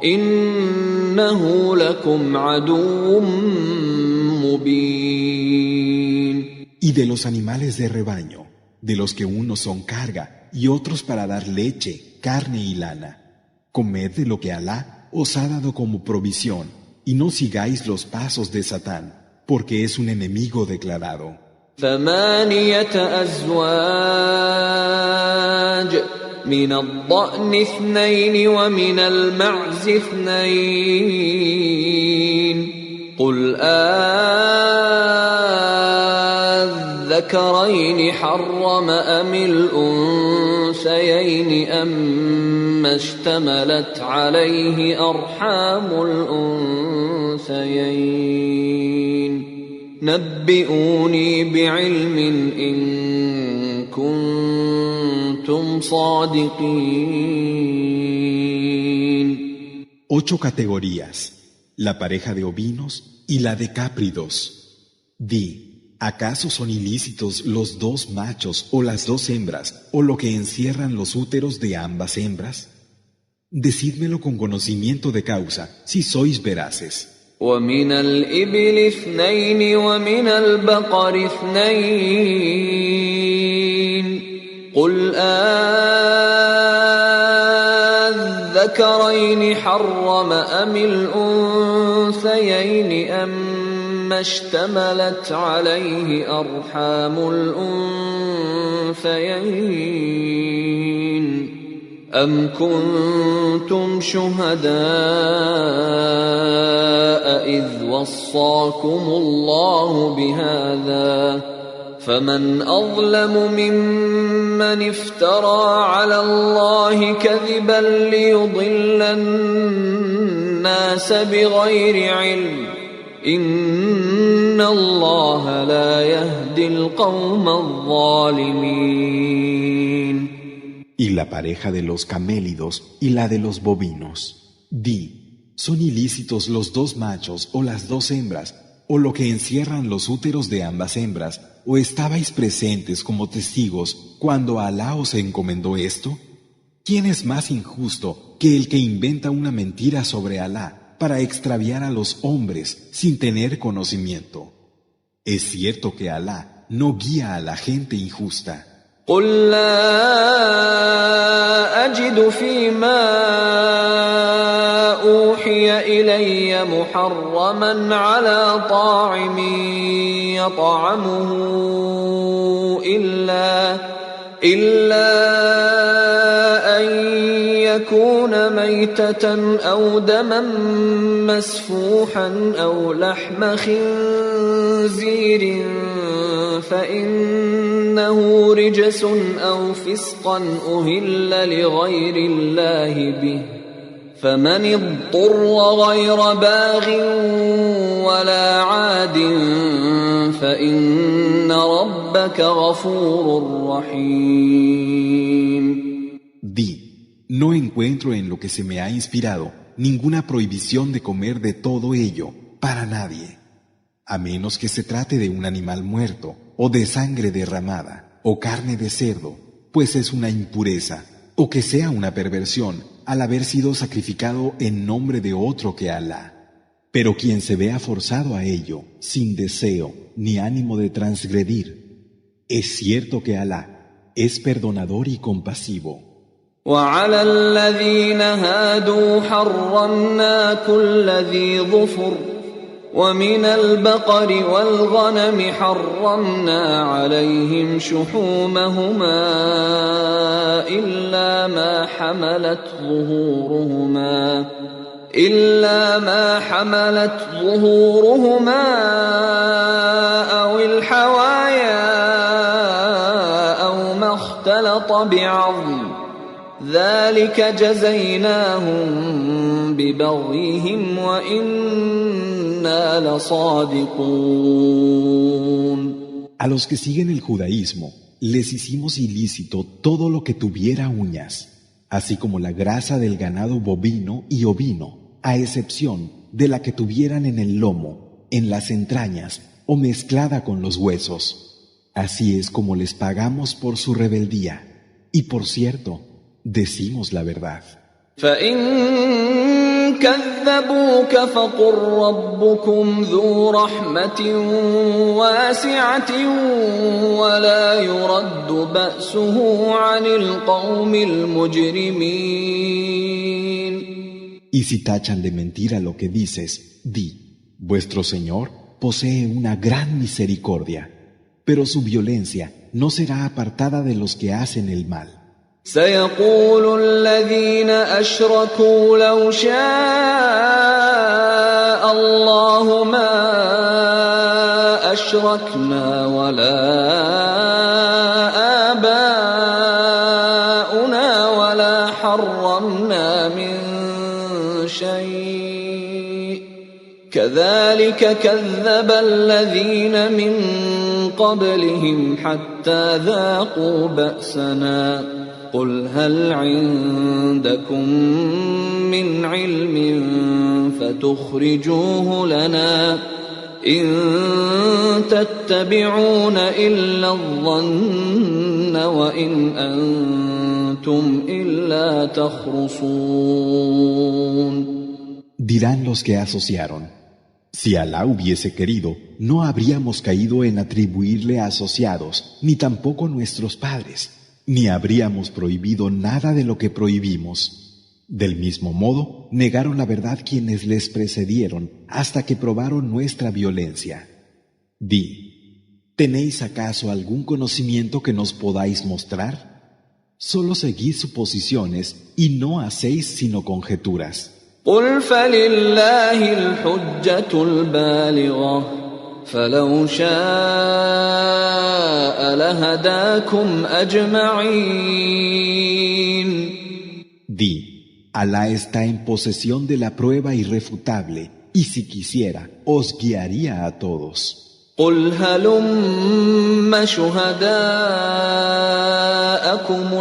إنه لكم عدو مبين. Y de los animales de rebaño, de los que unos son carga y otros para dar leche, carne y lana, comed de lo que Alá os ha dado como provisión y no sigáis los pasos de Satán, porque es un enemigo declarado. 8 أزواج من الضأن 2 ومن المعز 2 قل الذكرين حرم أم الأنثيين أما اشتملت عليه أرحام الأنثيين نبئوني بعلم إن كنتم صادقين. 8 categorías, la pareja de ovinos y la de cápridos. Di, ¿acaso son ilícitos los 2 machos o las 2 hembras o lo que encierran los úteros de ambas hembras? Decídmelo con conocimiento de causa, si sois veraces. ومن الإبل 2 ومن البقر 2 قل الذكرين حرم أم الأنثيين أما اشتملت عليه أرحام الأنثيين أم كنتم شهداء إذ وصاكم الله بهذا فمن أظلم ممن افترى على الله كذبا ليضل الناس بغير علم إن الله لا يهدي القوم الظالمين. Y la pareja de los camélidos y la de los bovinos. Di, ¿son ilícitos los 2 machos o las 2 hembras, o lo que encierran los úteros de ambas hembras, o estabais presentes como testigos cuando Alá os encomendó esto? ¿Quién es más injusto que el que inventa una mentira sobre Alá para extraviar a los hombres sin tener conocimiento? Es cierto que Alá no guía a la gente injusta. قل لا أجد فيما أوحي إلي محرما على طاعم يطعمه إلا أن يكون ميتة أو دما مسفوحا أو لحم خنزير فإنه رجس أو فسقا أهل لغير الله به فمن اضطر غير باغ ولا عاد فإن ربك غفور رحيم. Di, no encuentro en lo que se me ha inspirado ninguna prohibición de comer de todo ello para nadie, a menos que se trate de un animal muerto, o de sangre derramada, o carne de cerdo, pues es una impureza, o que sea una perversión al haber sido sacrificado en nombre de otro que Alá. Pero quien se vea forzado a ello, sin deseo ni ánimo de transgredir, es cierto que Alá es perdonador y compasivo. وعلى الذين هادوا حرمنا كل ذي ظفر ومن البقر والغنم حرمنا عليهم شحومهما إلا ما حملت ظهورهما أو الحوايا أو ما اختلط بعظم ذلك جزيناهم ببغيهم وإنا لصادقون. A los que siguen el judaísmo les hicimos ilícito todo lo que tuviera uñas, así como la grasa del ganado bovino y ovino, a excepción de la que tuvieran en el lomo, en las entrañas o mezclada con los huesos. Así es como les pagamos por su rebeldía. Y por cierto, decimos la verdad. فإن كذبوك فقل ربكم ذو رحمة واسعة ولا يرد بأسه عن القوم المجرمين. Y si tachan de mentira lo que dices, di, vuestro Señor posee una gran misericordia, pero su violencia no será apartada de los que hacen el mal. سيقول الذين أشركوا لو شاء الله ما أشركنا ولا آباؤنا ولا حرمنا من شيء كذلك كذب الذين من قبلهم حتى ذاقوا بأسنا قل هل عندكم من علم فتخرجوه لنا إن تتبعون إلا الظن وإن أنتم إلا تخرصون. Dirán los que asociaron, si Alá hubiese querido, no habríamos caído en atribuirle asociados, ni tampoco nuestros padres, ni habríamos prohibido nada de lo que prohibimos. Del mismo modo, negaron la verdad quienes les precedieron hasta que probaron nuestra violencia. Di, ¿tenéis acaso algún conocimiento que nos podáis mostrar? Solo seguid suposiciones y no hacéis sino conjeturas. قل فلله الحجة البالغة فلو شاء لهداكم أجمعين. Di, Alá está en posesión de la prueba irrefutable y si quisiera, os guiaría a todos. قل هلم شهداءكم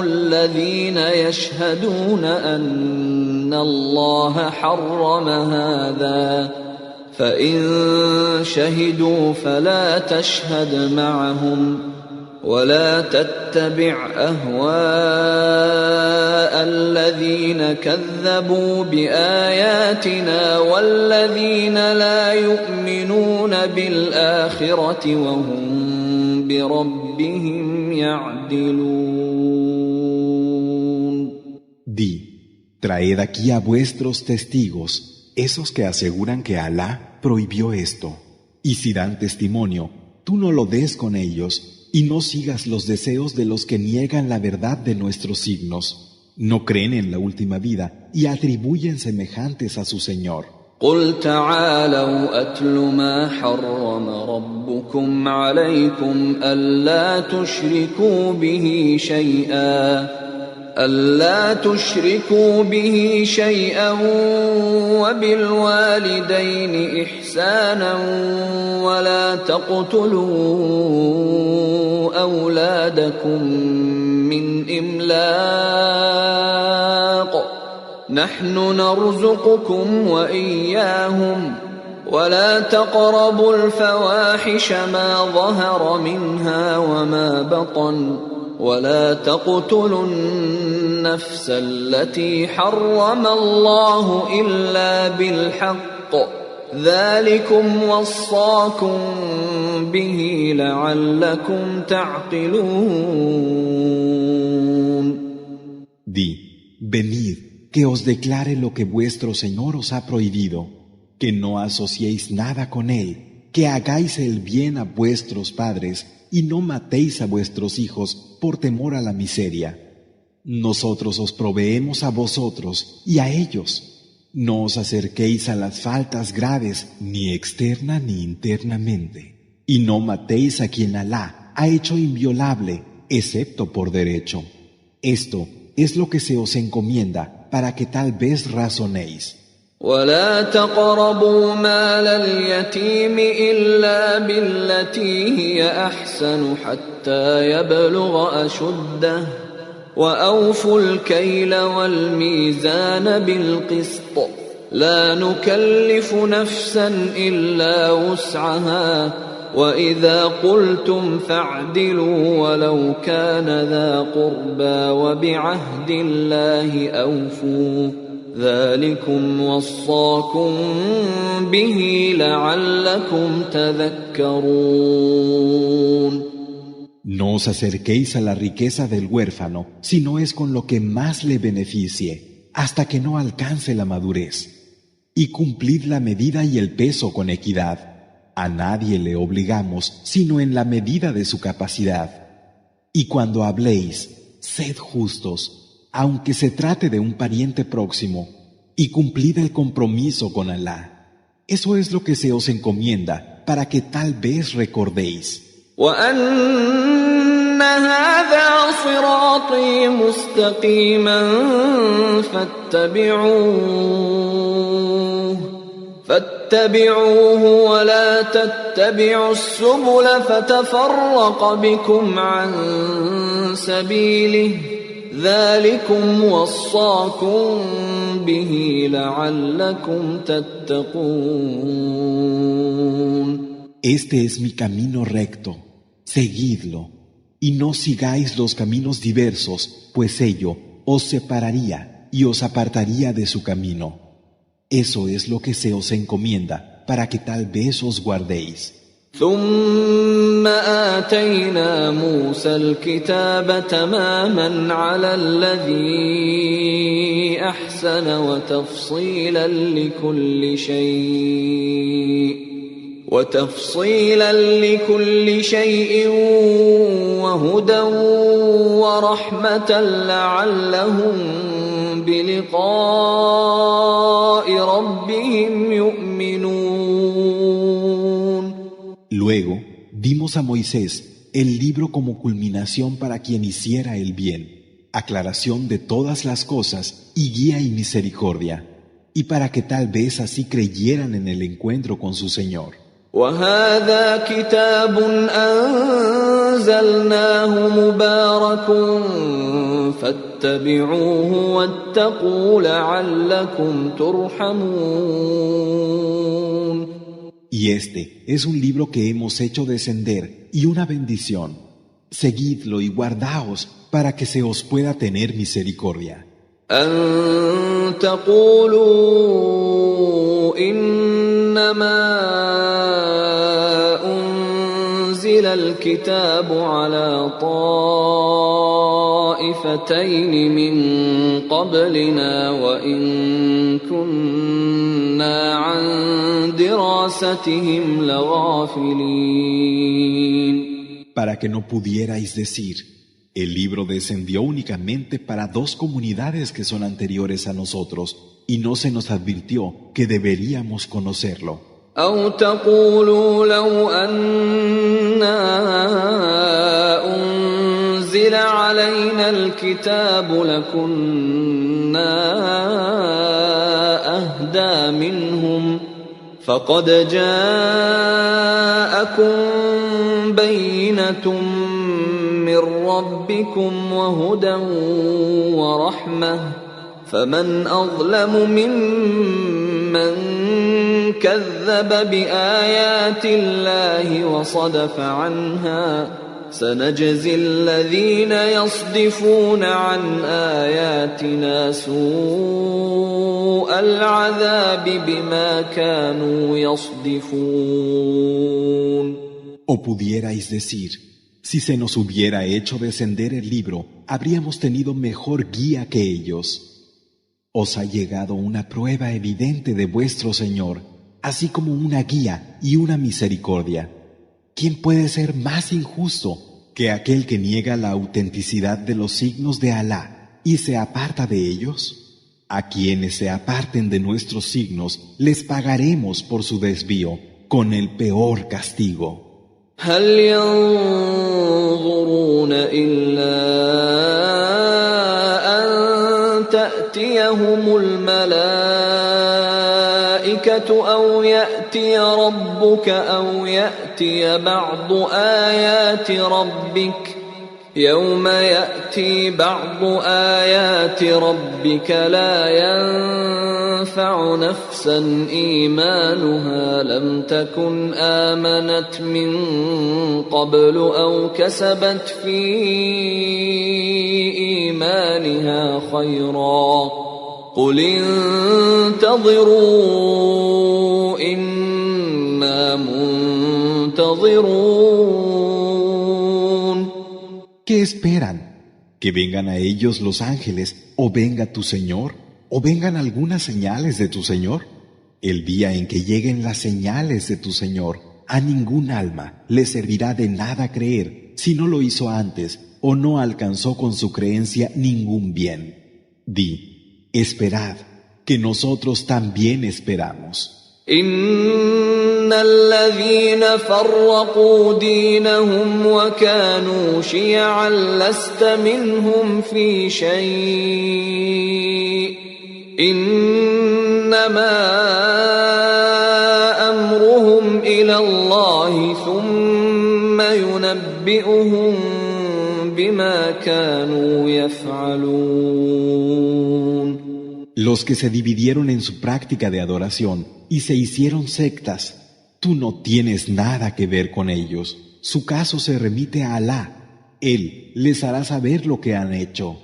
الذين يشهدون أن الله حرم هذا فإن شهدوا فلا تشهد معهم ولا تتبع أهواء الذين كذبوا بآياتنا والذين لا يؤمنون بالآخرة وهم بربهم يعدلون. Di, traed aquí a vuestros testigos esos que aseguran que Alá prohibió esto. Y si dan testimonio, tú no lo des con ellos y no sigas los deseos de los que niegan la verdad de nuestros signos. No creen en la última vida y atribuyen semejantes a su Señor. قل تعالوا أتل ما حرم ربكم عليكم ألا تشركوا به شيئا وبالوالدين إحسانا ولا تقتلوا أولادكم من إملاق نحن نرزقكم وإياهم ولا تقربوا الفواحش ما ظهر منها وما بطن ولا تقتلوا النفس التي حرم الله إلا بالحق ذلكم وصاكم به لعلكم تعقلون. Di, venid, que os declare lo que vuestro Señor os ha prohibido, que no asociéis nada con Él, que hagáis el bien a vuestros padres y no matéis a vuestros hijos por temor a la miseria. Nosotros os proveemos a vosotros y a ellos. No os acerquéis a las faltas graves, ni externa ni internamente. Y no matéis a quien Alá ha hecho inviolable, excepto por derecho. Esto es lo que se os encomienda para que tal vez razonéis. ولا تقربوا مال اليتيم إلا بالتي هي أحسن حتى يبلغ أشده وأوفوا الكيل والميزان بالقسط لا نكلف نفسا إلا وسعها وإذا قلتم فاعدلوا ولو كان ذا قربى وبعهد الله أوفوا ذلكم وصاكم به لعلكم تذكرون. No os acerquéis a la riqueza del huérfano si no es con lo que más le beneficie, hasta que no alcance la madurez. Y cumplid la medida y el peso con equidad. A nadie le obligamos sino en la medida de su capacidad. Y cuando habléis, sed justos, aunque se trate de un pariente próximo, y cumplid el compromiso con Alá. Eso es lo que se os encomienda para que tal vez recordéis. وأن هذا صراطي مستقيما فاتبعوه ولا تتبعوا السبل فتفرق بكم عن سبيله ذلكم وصاكم به لعلكم تتقون. Este es mi camino recto, seguidlo, y no sigáis los caminos diversos, pues ello os separaría y os apartaría de su camino. Eso es lo que se os encomienda, para que tal vez os guardéis. ثم آتينا موسى الكتاب تماما على الذي أحسن وتفصيلا لكل شيء وهدى ورحمة لعلهم بلقاء ربهم يؤمنون. Luego dimos a Moisés el libro como culminación para quien hiciera el bien, aclaración de todas las cosas y guía y misericordia, y para que tal vez así creyeran en el encuentro con su Señor. وهذا كتاب أنزلناه مبارك فاتبعوه واتقوا لعلكم ترحمون. Y este es un libro que hemos hecho descender y una bendición. Seguidlo y guardaos para que se os pueda tener misericordia. أن تقولوا إنما أنزل الكتاب على طائفتين طائفتين من قبلنا وإن كنا عن دراستهم لغافلين. Para que no pudierais decir, el libro descendió únicamente para dos comunidades que son anteriores a nosotros, y no se nos advirtió que deberíamos conocerlo. أو تقولوا لو أنا أنزل علينا الكتاب لكنا أهدى منهم فقد جاءكم بينة من ربكم وهدى ورحمة فمن أظلم ممن كذب بآيات الله وصدف عنها سنجزي الذين يصدفون عن آياتنا سوء العذاب بما كانوا يصدفون. O pudierais decir, si se nos hubiera hecho descender el libro, habríamos tenido mejor guía que ellos. Os ha llegado una prueba evidente de vuestro Señor, así como una guía y una misericordia. ¿Quién puede ser más injusto que aquel que niega la autenticidad de los signos de Alá y se aparta de ellos? A quienes se aparten de nuestros signos les pagaremos por su desvío con el peor castigo. هل ينظرون إلا أن تأتيهم الملائكة أو يأتي ربك أو يأتي بعض آيات ربك يوم يأتي بعض آيات ربك لا ينفع نفسا إيمانها لم تكن آمنت من قبل أو كسبت في إيمانها خيرا قل انتظروا إنا منتظرون. ¿Qué esperan? ¿Que vengan a ellos los ángeles, o venga tu Señor, o vengan algunas señales de tu Señor? El día en que lleguen las señales de tu Señor, a ningún alma le servirá de nada creer si no lo hizo antes o no alcanzó con su creencia ningún bien. Di, esperad, que nosotros también esperamos. إن الذين فرقوا دينهم وكانوا شيعا لست منهم في شيء إنما أمرهم إلى الله ثم ينبئهم بما كانوا يفعلون. Los que se dividieron en su práctica de adoración y se hicieron sectas, tú no tienes nada que ver con ellos. Su caso se remite a Alá. Él les hará saber lo que han hecho.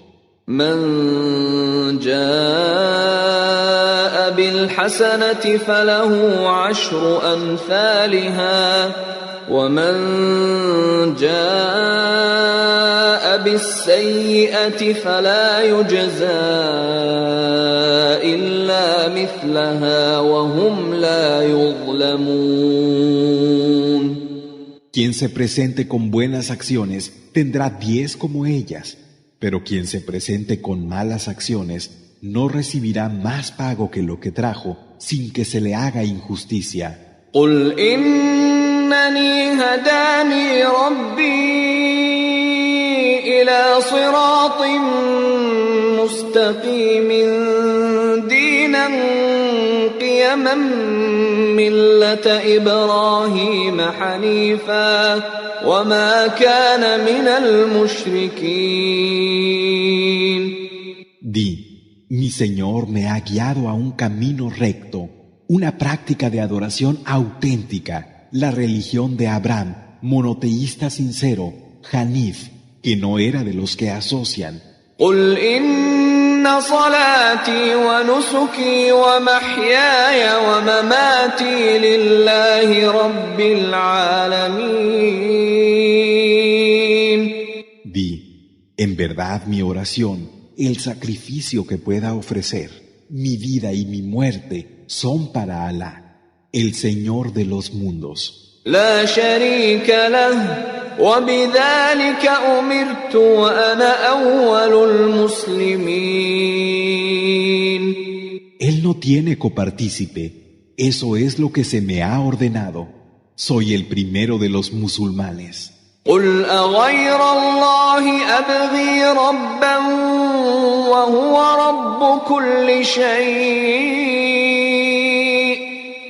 من جاء بالحسنة فله عشر أمثالها ومن جاء بالسيئة فلا يجزى إلا مثلها وهم لا يظلمون. Quien se presente con buenas acciones tendrá 10 como ellas, pero quien se presente con malas acciones no recibirá más pago que lo que trajo sin que se le haga injusticia. قل إنني هداني ربي إلى صراط مستقيم دينا قيما ملة إبراهيم حنيفا وما كان من المشركين. Di, mi Señor me ha guiado a un camino recto, una práctica de adoración auténtica, la religión de Abraham, monoteísta sincero, Hanif, que no era de los que asocian. قل إن صلاتي ونسكي ومحياي ومماتي لله رب العالمين. Di, En verdad mi oración, el sacrificio que pueda ofrecer, mi vida y mi muerte son para Alá, el Señor de los mundos. لا شريك له وبذلك أمرت وأنا أول المسلمين. Él no tiene copartícipe, eso es lo que se me ha ordenado. Soy el primero de los musulmanes. قل أغير الله أبغي ربا وهو رب كل شيء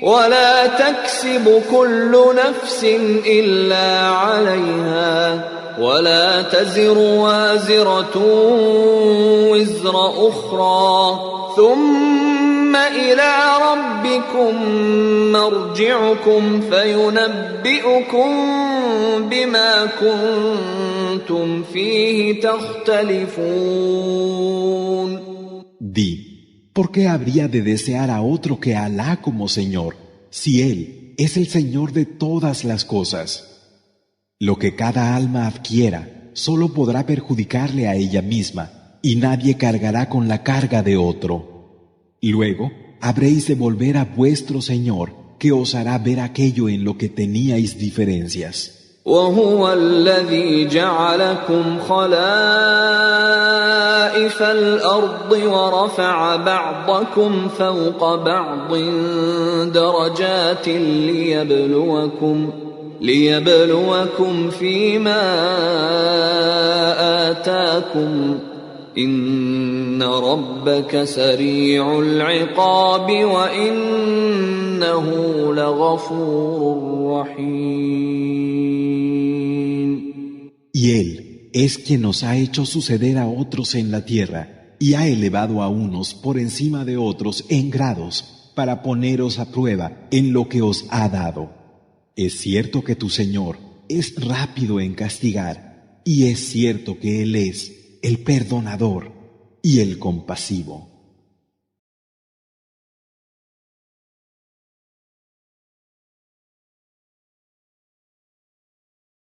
ولا تكسب كل نفس إلا عليها ولا تزر وازرة وزر أخرى ثم إلى ربكم مرجعكم فينبئكم بما كنتم فيه تختلفون. Di, ¿por qué habría de desear a otro que a Alá como Señor, si Él es el Señor de todas las cosas? Lo que cada alma adquiera solo podrá perjudicarle a ella misma, y nadie cargará con la carga de otro. Luego habréis de volver a vuestro Señor, que os hará ver aquello en lo que teníais diferencias. وهو الذي جعلكم خلائف الأرض ورفع بعضكم فوق بعض درجات ليبلوكم فيما آتاكم إن ربك سريع العقاب وإنه لغفور رحيم. Y Él es quien nos ha hecho suceder a otros en la tierra y ha elevado a unos por encima de otros en grados para poneros a prueba en lo que os ha dado. Es cierto que tu Señor es rápido en castigar y es cierto que Él es el perdonador y el compasivo.